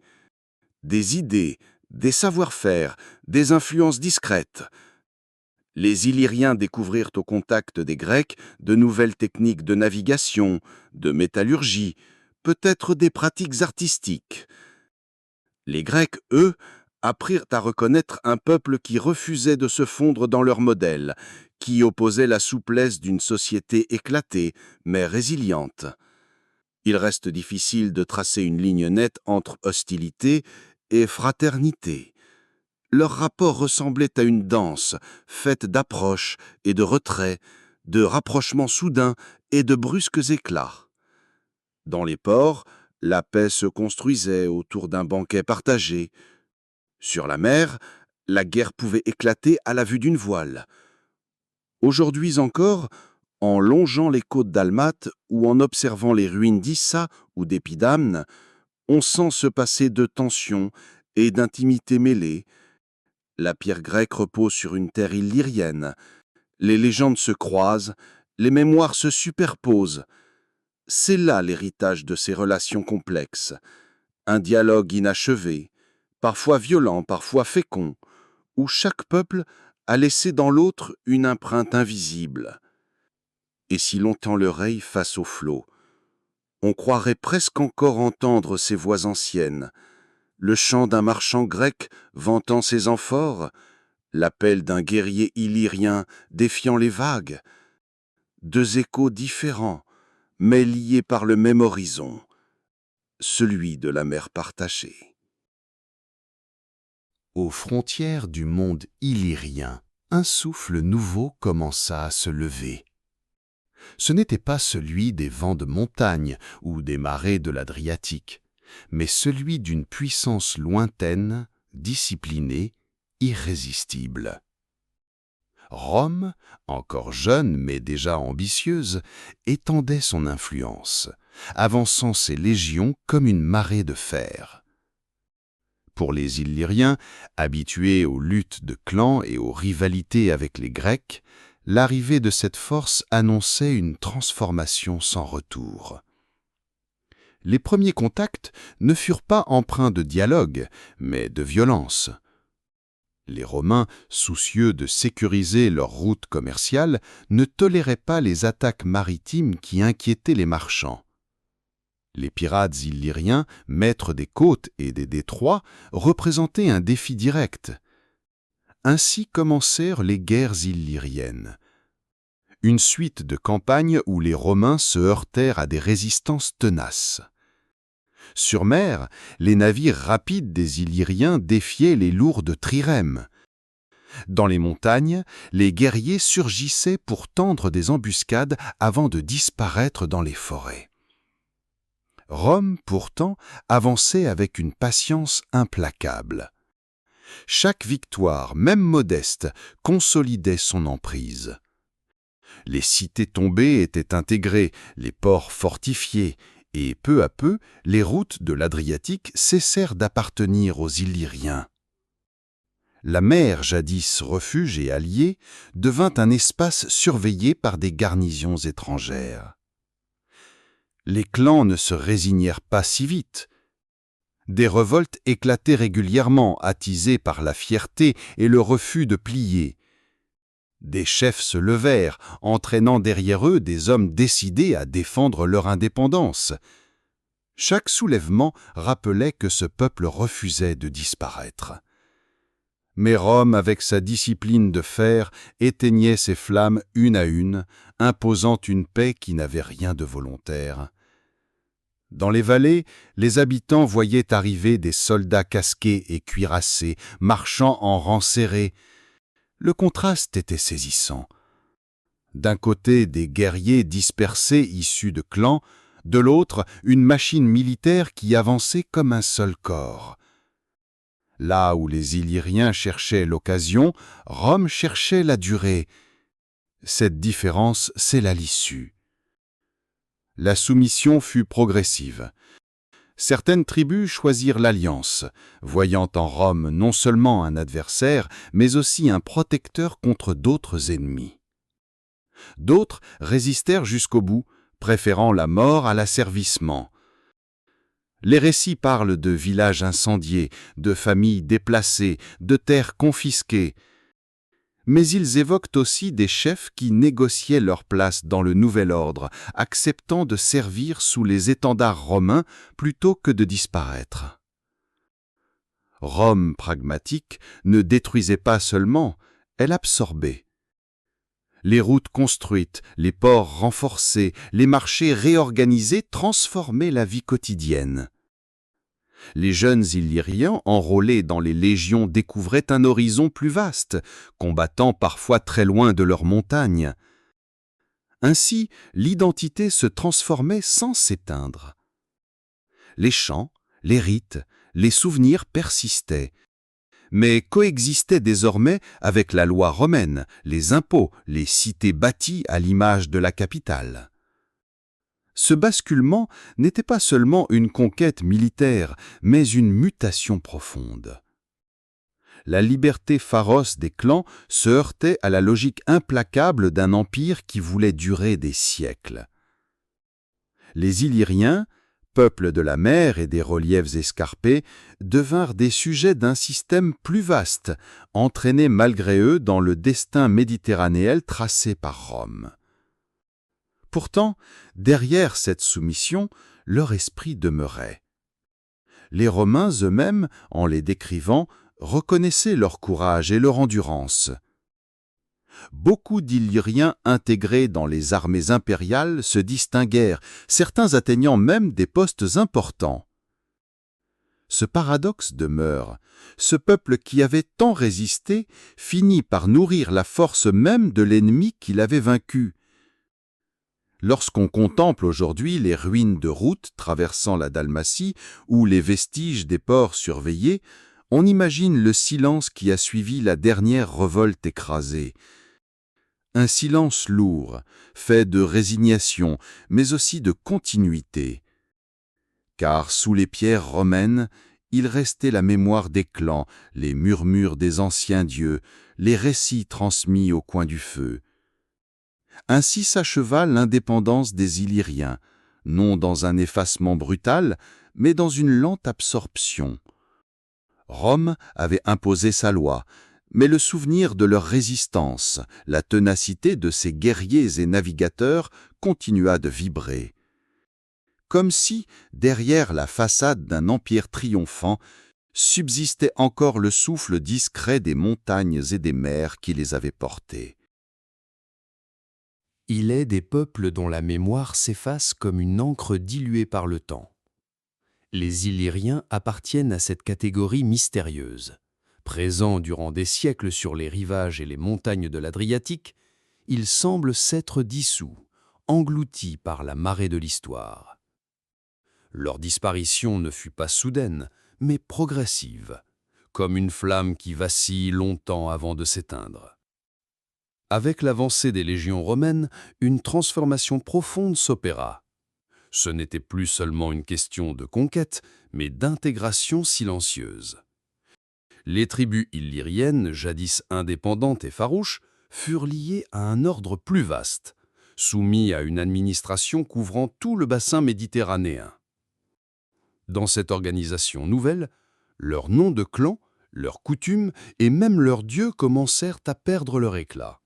Des idées, des savoir-faire, des influences discrètes. Les Illyriens découvrirent au contact des Grecs de nouvelles techniques de navigation, de métallurgie, peut-être des pratiques artistiques. Les Grecs, eux, apprirent à reconnaître un peuple qui refusait de se fondre dans leur modèle, qui opposait la souplesse d'une société éclatée, mais résiliente. Il reste difficile de tracer une ligne nette entre hostilité et fraternité. Leur rapport ressemblait à une danse, faite d'approches et de retraits, de rapprochements soudains et de brusques éclats. Dans les ports, la paix se construisait autour d'un banquet partagé. Sur la mer, la guerre pouvait éclater à la vue d'une voile. Aujourd'hui encore, en longeant les côtes dalmates ou en observant les ruines d'Issa ou d'Épidamne, on sent se passer de tensions et d'intimités mêlées. La pierre grecque repose sur une terre illyrienne. Les légendes se croisent, les mémoires se superposent. C'est là l'héritage de ces relations complexes. Un dialogue inachevé, parfois violent, parfois fécond, où chaque peuple a laissé dans l'autre une empreinte invisible. Et si l'on tend l'oreille face aux flots, on croirait presque encore entendre ces voix anciennes, le chant d'un marchand grec vantant ses amphores, l'appel d'un guerrier illyrien défiant les vagues. Deux échos différents, mais liés par le même horizon, celui de la mer partagée. Aux frontières du monde illyrien, un souffle nouveau commença à se lever. Ce n'était pas celui des vents de montagne ou des marées de l'Adriatique, mais celui d'une puissance lointaine, disciplinée, irrésistible. Rome, encore jeune mais déjà ambitieuse, étendait son influence, avançant ses légions comme une marée de fer. Pour les Illyriens, habitués aux luttes de clans et aux rivalités avec les Grecs, l'arrivée de cette force annonçait une transformation sans retour. Les premiers contacts ne furent pas empreints de dialogue, mais de violence. Les Romains, soucieux de sécuriser leur route commerciale, ne toléraient pas les attaques maritimes qui inquiétaient les marchands. Les pirates illyriens, maîtres des côtes et des détroits, représentaient un défi direct. Ainsi commencèrent les guerres illyriennes. Une suite de campagnes où les Romains se heurtèrent à des résistances tenaces. Sur mer, les navires rapides des Illyriens défiaient les lourdes trirèmes. Dans les montagnes, les guerriers surgissaient pour tendre des embuscades avant de disparaître dans les forêts. Rome, pourtant, avançait avec une patience implacable. Chaque victoire, même modeste, consolidait son emprise. Les cités tombées étaient intégrées, les ports fortifiés, et peu à peu, les routes de l'Adriatique cessèrent d'appartenir aux Illyriens. La mer, jadis refuge et allié, devint un espace surveillé par des garnisons étrangères. Les clans ne se résignèrent pas si vite. Des révoltes éclataient régulièrement, attisées par la fierté et le refus de plier. Des chefs se levèrent, entraînant derrière eux des hommes décidés à défendre leur indépendance. Chaque soulèvement rappelait que ce peuple refusait de disparaître. Mais Rome, avec sa discipline de fer, éteignait ces flammes une à une, imposant une paix qui n'avait rien de volontaire. Dans les vallées, les habitants voyaient arriver des soldats casqués et cuirassés, marchant en rangs serrés. Le contraste était saisissant. D'un côté, des guerriers dispersés issus de clans, De l'autre, une machine militaire qui avançait comme un seul corps. Là où les Illyriens cherchaient l'occasion, Rome cherchait la durée. Cette différence scella l'issue. La soumission fut progressive. Certaines tribus choisirent l'alliance, voyant en Rome non seulement un adversaire, mais aussi un protecteur contre d'autres ennemis. D'autres résistèrent jusqu'au bout, préférant la mort à l'asservissement. Les récits parlent de villages incendiés, de familles déplacées, de terres confisquées. Mais ils évoquent aussi des chefs qui négociaient leur place dans le nouvel ordre, acceptant de servir sous les étendards romains plutôt que de disparaître. Rome pragmatique ne détruisait pas seulement, elle absorbait. Les routes construites, les ports renforcés, les marchés réorganisés transformaient la vie quotidienne. Les jeunes Illyriens enrôlés dans les légions découvraient un horizon plus vaste, combattant parfois très loin de leurs montagnes. Ainsi, l'identité se transformait sans s'éteindre. Les chants, les rites, les souvenirs persistaient, mais coexistaient désormais avec la loi romaine, les impôts, les cités bâties à l'image de la capitale. Ce basculement n'était pas seulement une conquête militaire, mais une mutation profonde. La liberté féroce des clans se heurtait à la logique implacable d'un empire qui voulait durer des siècles. Les Illyriens, peuple de la mer et des reliefs escarpés, devinrent des sujets d'un système plus vaste, entraînés malgré eux dans le destin méditerranéen tracé par Rome. Pourtant, derrière cette soumission, leur esprit demeurait. Les Romains eux-mêmes, en les décrivant, reconnaissaient leur courage et leur endurance. Beaucoup d'Illyriens intégrés dans les armées impériales se distinguèrent, certains atteignant même des postes importants. Ce paradoxe demeure. Ce peuple qui avait tant résisté finit par nourrir la force même de l'ennemi qui l'avait vaincu. Lorsqu'on contemple aujourd'hui les ruines de routes traversant la Dalmatie ou les vestiges des ports surveillés, on imagine le silence qui a suivi la dernière révolte écrasée. Un silence lourd, fait de résignation, mais aussi de continuité. Car sous les pierres romaines, il restait la mémoire des clans, les murmures des anciens dieux, les récits transmis au coin du feu. Ainsi s'acheva l'indépendance des Illyriens, non dans un effacement brutal, mais dans une lente absorption. Rome avait imposé sa loi, mais le souvenir de leur résistance, la ténacité de ses guerriers et navigateurs continua de vibrer. Comme si, derrière la façade d'un empire triomphant, subsistait encore le souffle discret des montagnes et des mers qui les avaient portés. Il est des peuples dont la mémoire s'efface comme une encre diluée par le temps. Les Illyriens appartiennent à cette catégorie mystérieuse. Présents durant des siècles sur les rivages et les montagnes de l'Adriatique, ils semblent s'être dissous, engloutis par la marée de l'histoire. Leur disparition ne fut pas soudaine, mais progressive, comme une flamme qui vacille longtemps avant de s'éteindre. Avec l'avancée des légions romaines, une transformation profonde s'opéra. Ce n'était plus seulement une question de conquête, mais d'intégration silencieuse. Les tribus illyriennes, jadis indépendantes et farouches, furent liées à un ordre plus vaste, soumis à une administration couvrant tout le bassin méditerranéen. Dans cette organisation nouvelle, leurs noms de clans, leurs coutumes et même leurs dieux commencèrent à perdre leur éclat.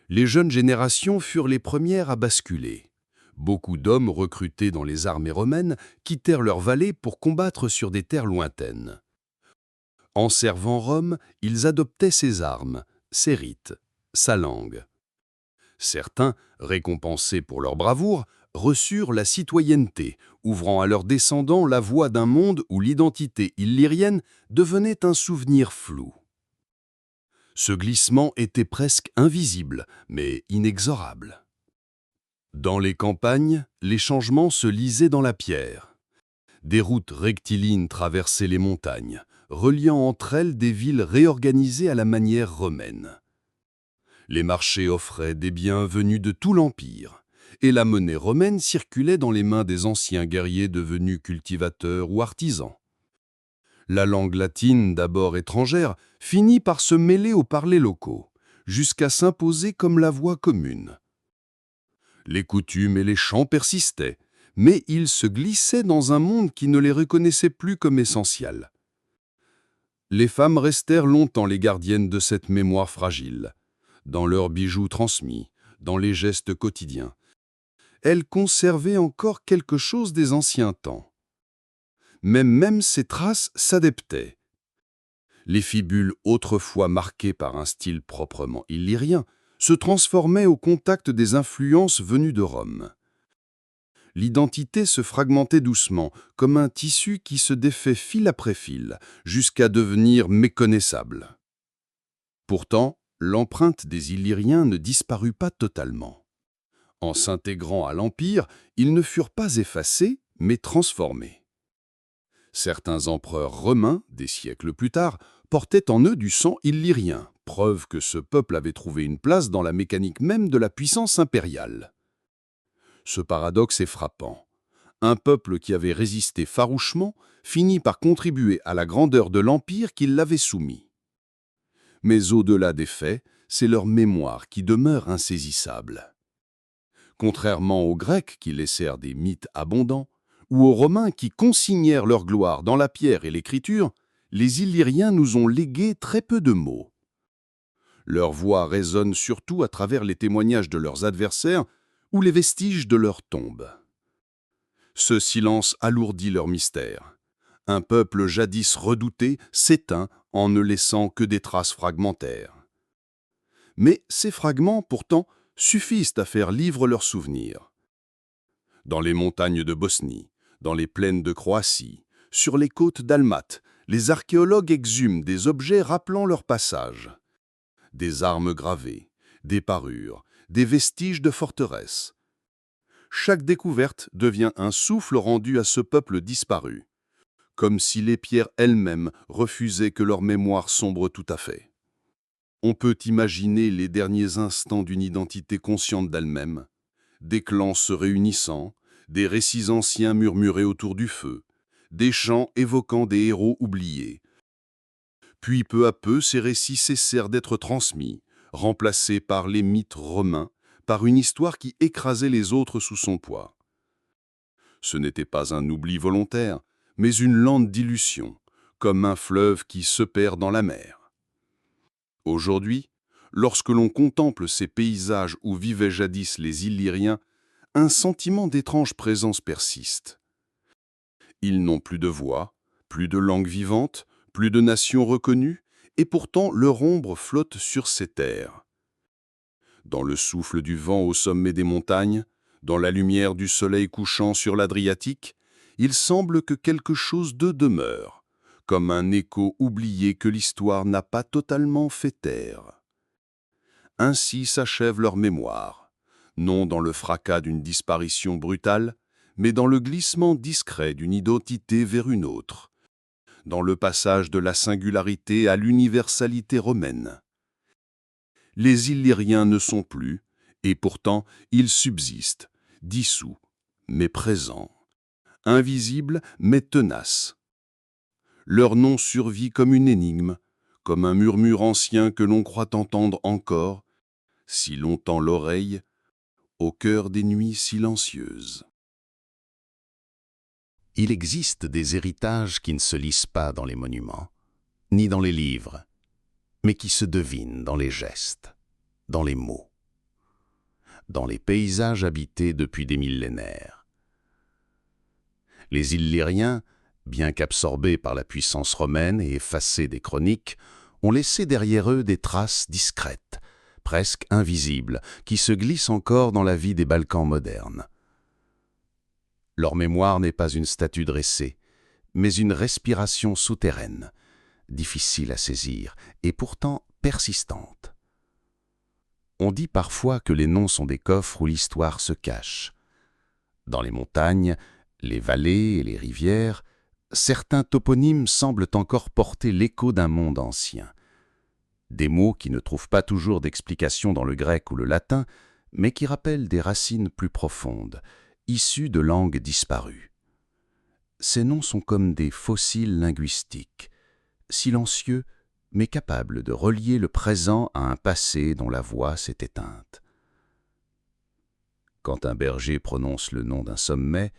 Les jeunes générations furent les premières à basculer. Beaucoup d'hommes recrutés dans les armées romaines quittèrent leur vallée pour combattre sur des terres lointaines. En servant Rome, ils adoptaient ses armes, ses rites, sa langue. Certains, récompensés pour leur bravoure, reçurent la citoyenneté, ouvrant à leurs descendants la voie d'un monde où l'identité illyrienne devenait un souvenir flou. Ce glissement était presque invisible, mais inexorable. Dans les campagnes, les changements se lisaient dans la pierre. Des routes rectilignes traversaient les montagnes, reliant entre elles des villes réorganisées à la manière romaine. Les marchés offraient des biens venus de tout l'Empire, et la monnaie romaine circulait dans les mains des anciens guerriers devenus cultivateurs ou artisans. La langue latine, d'abord étrangère, finit par se mêler aux parlers locaux, jusqu'à s'imposer comme la voix commune. Les coutumes et les chants persistaient, mais ils se glissaient dans un monde qui ne les reconnaissait plus comme essentiels. Les femmes restèrent longtemps les gardiennes de cette mémoire fragile, dans leurs bijoux transmis, dans les gestes quotidiens. Elles conservaient encore quelque chose des anciens temps. Mais même ces traces s'adaptaient. Les fibules autrefois marquées par un style proprement illyrien se transformaient au contact des influences venues de Rome. L'identité se fragmentait doucement, comme un tissu qui se défait fil après fil, jusqu'à devenir méconnaissable. Pourtant, l'empreinte des Illyriens ne disparut pas totalement. En s'intégrant à l'Empire, ils ne furent pas effacés, mais transformés. Certains empereurs romains, des siècles plus tard, portaient en eux du sang illyrien, preuve que ce peuple avait trouvé une place dans la mécanique même de la puissance impériale. Ce paradoxe est frappant. Un peuple qui avait résisté farouchement finit par contribuer à la grandeur de l'Empire qui l'avait soumis. Mais au-delà des faits, c'est leur mémoire qui demeure insaisissable. Contrairement aux Grecs qui laissèrent des mythes abondants, ou aux Romains qui consignèrent leur gloire dans la pierre et l'écriture, les Illyriens nous ont légué très peu de mots. Leur voix résonne surtout à travers les témoignages de leurs adversaires ou les vestiges de leur tombe. Ce silence alourdit leur mystère. Un peuple jadis redouté s'éteint en ne laissant que des traces fragmentaires. Mais ces fragments, pourtant, suffisent à faire vivre leurs souvenirs. Dans les montagnes de Bosnie, dans les plaines de Croatie, sur les côtes d'Almaty, les archéologues exhument des objets rappelant leur passage. Des armes gravées, des parures, des vestiges de forteresses. Chaque découverte devient un souffle rendu à ce peuple disparu, comme si les pierres elles-mêmes refusaient que leur mémoire sombre tout à fait. On peut imaginer les derniers instants d'une identité consciente d'elle-même, des clans se réunissant, des récits anciens murmurés autour du feu, des chants évoquant des héros oubliés. Puis peu à peu, ces récits cessèrent d'être transmis, remplacés par les mythes romains, par une histoire qui écrasait les autres sous son poids. Ce n'était pas un oubli volontaire, mais une lente dilution, comme un fleuve qui se perd dans la mer. Aujourd'hui, lorsque l'on contemple ces paysages où vivaient jadis les Illyriens, un sentiment d'étrange présence persiste. Ils n'ont plus de voix, plus de langue vivante, plus de nation reconnue, et pourtant leur ombre flotte sur ces terres. Dans le souffle du vent au sommet des montagnes, dans la lumière du soleil couchant sur l'Adriatique, il semble que quelque chose d'eux demeure, comme un écho oublié que l'histoire n'a pas totalement fait taire. Ainsi s'achève leur mémoire, non dans le fracas d'une disparition brutale, mais dans le glissement discret d'une identité vers une autre, dans le passage de la singularité à l'universalité romaine. Les Illyriens ne sont plus, et pourtant ils subsistent, dissous, mais présents, invisibles, mais tenaces. Leur nom survit comme une énigme, comme un murmure ancien que l'on croit entendre encore, si longtemps l'oreille, au cœur des nuits silencieuses. Il existe des héritages qui ne se lisent pas dans les monuments, ni dans les livres, mais qui se devinent dans les gestes, dans les mots, dans les paysages habités depuis des millénaires. Les Illyriens, bien qu'absorbés par la puissance romaine et effacés des chroniques, ont laissé derrière eux des traces discrètes, presque invisibles, qui se glissent encore dans la vie des Balkans modernes. Leur mémoire n'est pas une statue dressée, mais une respiration souterraine, difficile à saisir et pourtant persistante. On dit parfois que les noms sont des coffres où l'histoire se cache. Dans les montagnes, les vallées et les rivières, certains toponymes semblent encore porter l'écho d'un monde ancien. Des mots qui ne trouvent pas toujours d'explication dans le grec ou le latin, mais qui rappellent des racines plus profondes, issues de langues disparues. Ces noms sont comme des fossiles linguistiques, silencieux, mais capables de relier le présent à un passé dont la voix s'est éteinte. Quand un berger prononce le nom d'un sommet,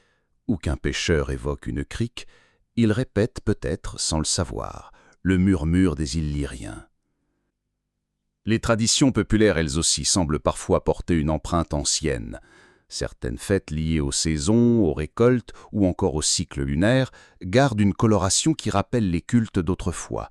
ou qu'un pêcheur évoque une crique, il répète peut-être, sans le savoir, le murmure des Illyriens. Les traditions populaires, elles aussi, semblent parfois porter une empreinte ancienne. Certaines fêtes liées aux saisons, aux récoltes ou encore au cycle lunaire gardent une coloration qui rappelle les cultes d'autrefois.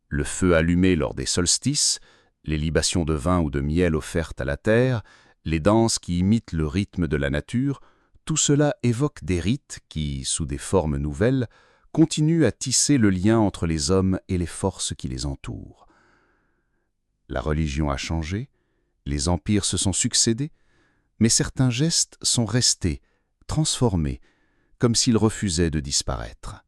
Le feu allumé lors des solstices, les libations de vin ou de miel offertes à la terre, les danses qui imitent le rythme de la nature, tout cela évoque des rites qui, sous des formes nouvelles, continuent à tisser le lien entre les hommes et les forces qui les entourent. La religion a changé, les empires se sont succédés, mais certains gestes sont restés, transformés, comme s'ils refusaient de disparaître.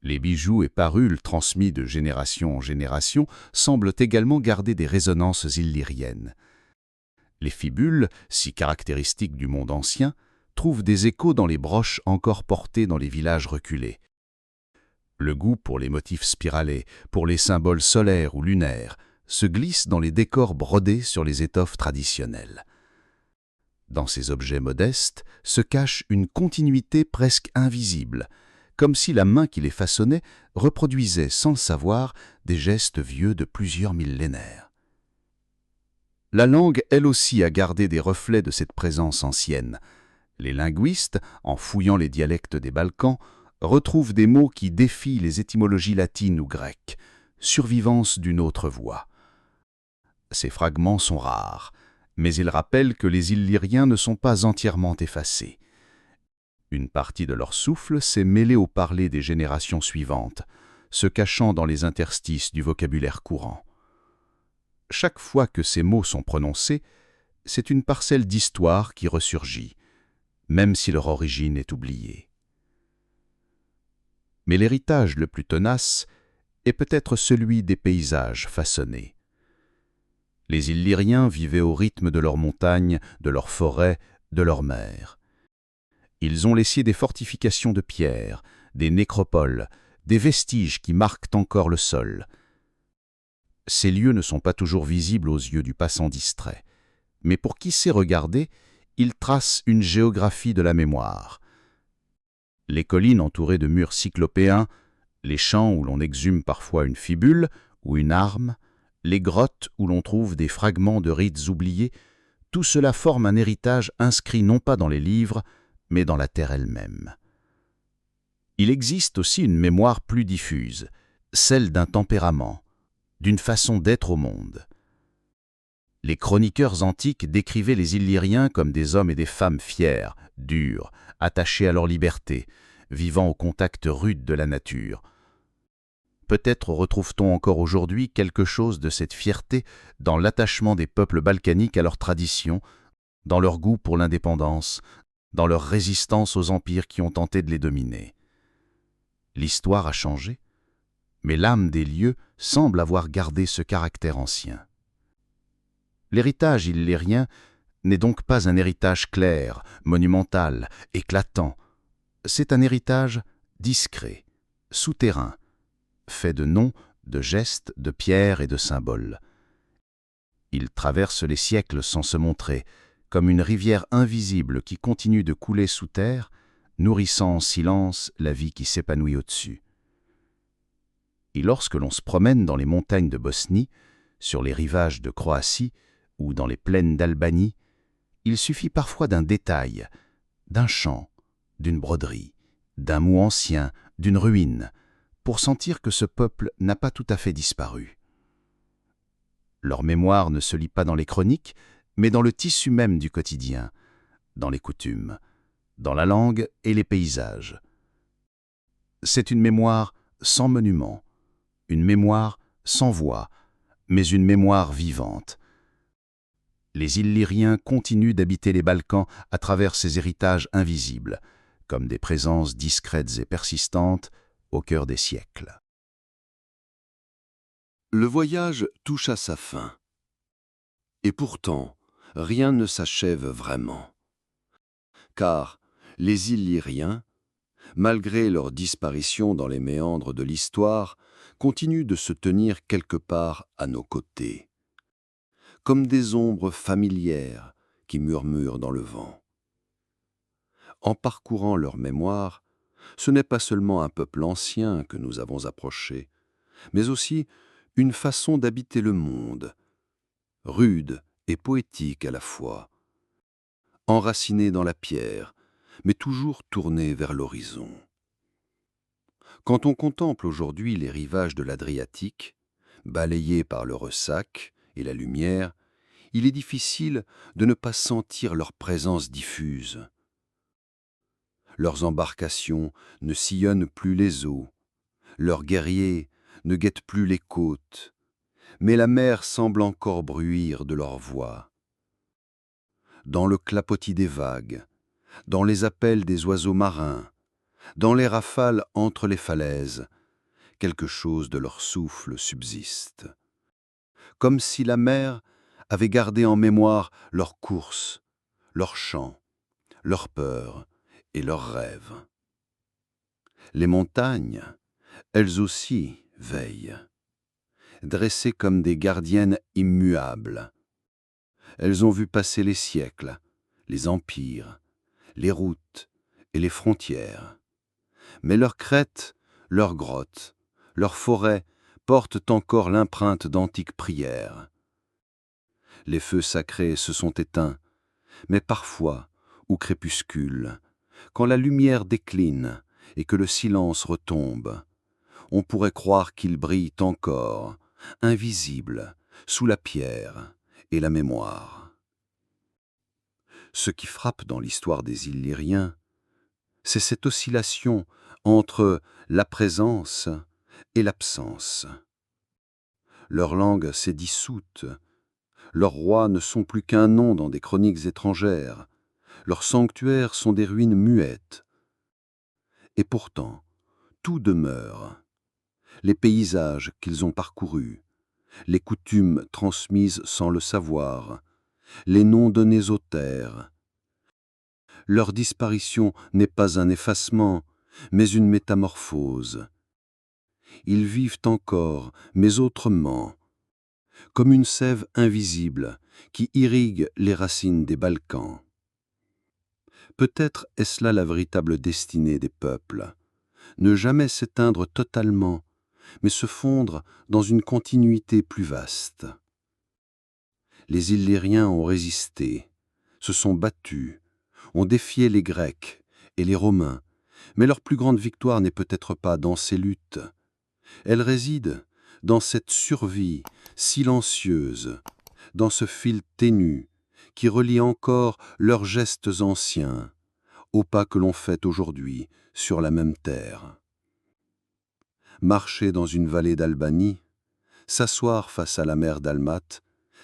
Les bijoux et parules transmis de génération en génération semblent également garder des résonances illyriennes. Les fibules, si caractéristiques du monde ancien, trouvent des échos dans les broches encore portées dans les villages reculés. Le goût pour les motifs spiralés, pour les symboles solaires ou lunaires, se glisse dans les décors brodés sur les étoffes traditionnelles. Dans ces objets modestes se cache une continuité presque invisible, comme si la main qui les façonnait reproduisait sans le savoir des gestes vieux de plusieurs millénaires. La langue, elle aussi, a gardé des reflets de cette présence ancienne. Les linguistes, en fouillant les dialectes des Balkans, retrouvent des mots qui défient les étymologies latines ou grecques, survivance d'une autre voix. Ces fragments sont rares, mais ils rappellent que les Illyriens ne sont pas entièrement effacés. Une partie de leur souffle s'est mêlée au parler des générations suivantes, se cachant dans les interstices du vocabulaire courant. Chaque fois que ces mots sont prononcés, c'est une parcelle d'histoire qui ressurgit, même si leur origine est oubliée. Mais l'héritage le plus tenace est peut-être celui des paysages façonnés. Les Illyriens vivaient au rythme de leurs montagnes, de leurs forêts, de leurs mers. Ils ont laissé des fortifications de pierre, des nécropoles, des vestiges qui marquent encore le sol. Ces lieux ne sont pas toujours visibles aux yeux du passant distrait, mais pour qui sait regarder, ils tracent une géographie de la mémoire. Les collines entourées de murs cyclopéens, les champs où l'on exhume parfois une fibule ou une arme, les grottes où l'on trouve des fragments de rites oubliés, tout cela forme un héritage inscrit non pas dans les livres, mais dans la terre elle-même. Il existe aussi une mémoire plus diffuse, celle d'un tempérament, d'une façon d'être au monde. Les chroniqueurs antiques décrivaient les Illyriens comme des hommes et des femmes fiers, durs, attachés à leur liberté, vivant au contact rude de la nature. Peut-être retrouve-t-on encore aujourd'hui quelque chose de cette fierté dans l'attachement des peuples balkaniques à leurs traditions, dans leur goût pour l'indépendance, dans leur résistance aux empires qui ont tenté de les dominer. L'histoire a changé, mais l'âme des lieux semble avoir gardé ce caractère ancien. L'héritage illyrien n'est donc pas un héritage clair, monumental, éclatant. C'est un héritage discret, souterrain, fait de noms, de gestes, de pierres et de symboles. Il traverse les siècles sans se montrer, comme une rivière invisible qui continue de couler sous terre, nourrissant en silence la vie qui s'épanouit au-dessus. Et lorsque l'on se promène dans les montagnes de Bosnie, sur les rivages de Croatie ou dans les plaines d'Albanie, il suffit parfois d'un détail, d'un chant, d'une broderie, d'un mot ancien, d'une ruine, pour sentir que ce peuple n'a pas tout à fait disparu. Leur mémoire ne se lit pas dans les chroniques, mais dans le tissu même du quotidien, dans les coutumes, dans la langue et les paysages. C'est une mémoire sans monument, une mémoire sans voix, mais une mémoire vivante. Les Illyriens continuent d'habiter les Balkans à travers ces héritages invisibles, comme des présences discrètes et persistantes au cœur des siècles. Le voyage touche à sa fin. Et pourtant, rien ne s'achève vraiment. Car les Illyriens, malgré leur disparition dans les méandres de l'histoire, continuent de se tenir quelque part à nos côtés, comme des ombres familières qui murmurent dans le vent. En parcourant leur mémoire, ce n'est pas seulement un peuple ancien que nous avons approché, mais aussi une façon d'habiter le monde, rude et poétique à la fois, enracinée dans la pierre, mais toujours tournée vers l'horizon. Quand on contemple aujourd'hui les rivages de l'Adriatique, balayés par le ressac et la lumière, il est difficile de ne pas sentir leur présence diffuse. Leurs embarcations ne sillonnent plus les eaux, leurs guerriers ne guettent plus les côtes, mais la mer semble encore bruire de leur voix. Dans le clapotis des vagues, dans les appels des oiseaux marins, dans les rafales entre les falaises, quelque chose de leur souffle subsiste. Comme si la mer avait gardé en mémoire leurs courses, leurs chants, leurs peurs et leurs rêves. Les montagnes, elles aussi, veillent, dressées comme des gardiennes immuables. Elles ont vu passer les siècles, les empires, les routes et les frontières. Mais leurs crêtes, leurs grottes, leurs forêts portent encore l'empreinte d'antiques prières. Les feux sacrés se sont éteints, mais parfois, au crépuscule, quand la lumière décline et que le silence retombe, on pourrait croire qu'ils brillent encore, invisibles, sous la pierre et la mémoire. Ce qui frappe dans l'histoire des Illyriens, c'est cette oscillation entre la présence et l'absence. Leur langue s'est dissoute, leurs rois ne sont plus qu'un nom dans des chroniques étrangères, leurs sanctuaires sont des ruines muettes. Et pourtant, tout demeure. Les paysages qu'ils ont parcourus, les coutumes transmises sans le savoir, les noms donnés aux terres. Leur disparition n'est pas un effacement, mais une métamorphose. Ils vivent encore, mais autrement, comme une sève invisible qui irrigue les racines des Balkans. Peut-être est-ce là la véritable destinée des peuples, ne jamais s'éteindre totalement, mais se fondre dans une continuité plus vaste. Les Illyriens ont résisté, se sont battus, ont défié les Grecs et les Romains, mais leur plus grande victoire n'est peut-être pas dans ces luttes. Elle réside dans cette survie silencieuse, dans ce fil ténu qui relie encore leurs gestes anciens aux pas que l'on fait aujourd'hui sur la même terre. Marcher dans une vallée d'Albanie, s'asseoir face à la mer Dalmate,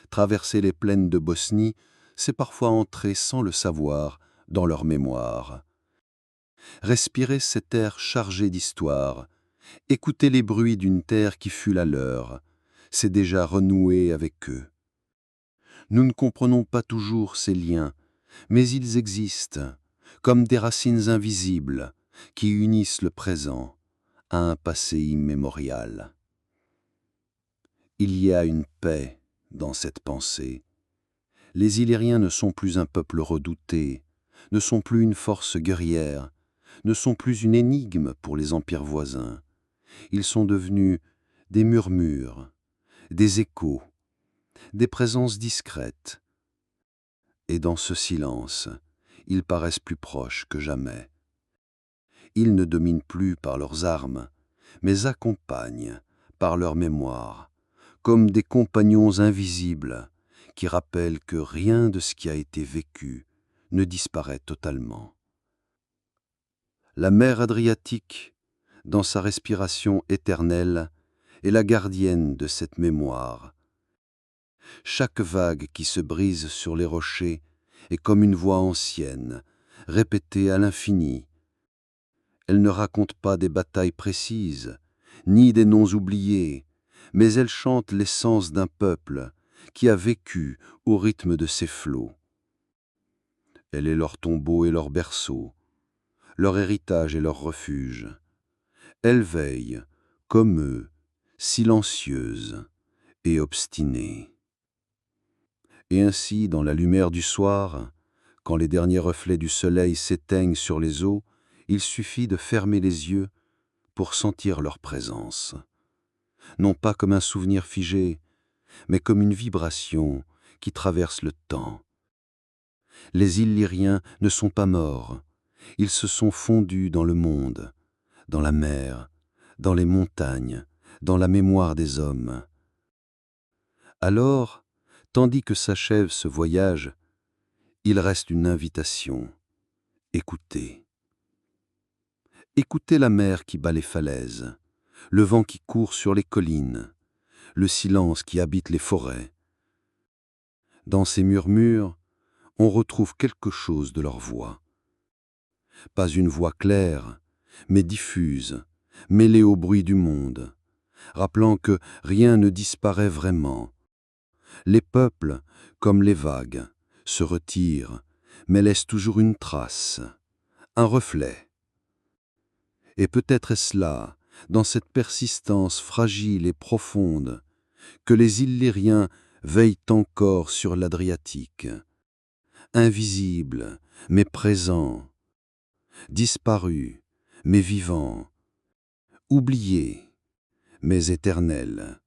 traverser les plaines de Bosnie, c'est parfois entrer sans le savoir dans leur mémoire. Respirer cet air chargé d'histoire, écouter les bruits d'une terre qui fut la leur, c'est déjà renouer avec eux. Nous ne comprenons pas toujours ces liens, mais ils existent, comme des racines invisibles qui unissent le présent à un passé immémorial. Il y a une paix dans cette pensée. Les Illyriens ne sont plus un peuple redouté, ne sont plus une force guerrière, ne sont plus une énigme pour les empires voisins. Ils sont devenus des murmures, des échos, des présences discrètes. Et dans ce silence, ils paraissent plus proches que jamais. Ils ne dominent plus par leurs armes, mais accompagnent par leur mémoire, comme des compagnons invisibles qui rappellent que rien de ce qui a été vécu ne disparaît totalement. La mer Adriatique, dans sa respiration éternelle, est la gardienne de cette mémoire, Chaque vague qui se brise sur les rochers est comme une voix ancienne, répétée à l'infini. Elle ne raconte pas des batailles précises, ni des noms oubliés, mais elle chante l'essence d'un peuple qui a vécu au rythme de ses flots. Elle est leur tombeau et leur berceau, leur héritage et leur refuge. Elle veille, comme eux, silencieuse et obstinée. Et ainsi, dans la lumière du soir, quand les derniers reflets du soleil s'éteignent sur les eaux, il suffit de fermer les yeux pour sentir leur présence. Non pas comme un souvenir figé, mais comme une vibration qui traverse le temps. Les Illyriens ne sont pas morts, ils se sont fondus dans le monde, dans la mer, dans les montagnes, dans la mémoire des hommes. Alors, tandis que s'achève ce voyage, il reste une invitation. Écoutez. Écoutez la mer qui bat les falaises, le vent qui court sur les collines, le silence qui habite les forêts. Dans ces murmures, on retrouve quelque chose de leur voix. Pas une voix claire, mais diffuse, mêlée au bruit du monde, rappelant que rien ne disparaît vraiment. Les peuples, comme les vagues, se retirent, mais laissent toujours une trace, un reflet. Et peut-être est-ce là, dans cette persistance fragile et profonde, que les Illyriens veillent encore sur l'Adriatique, invisibles mais présents, disparus mais vivants, oubliés mais éternels.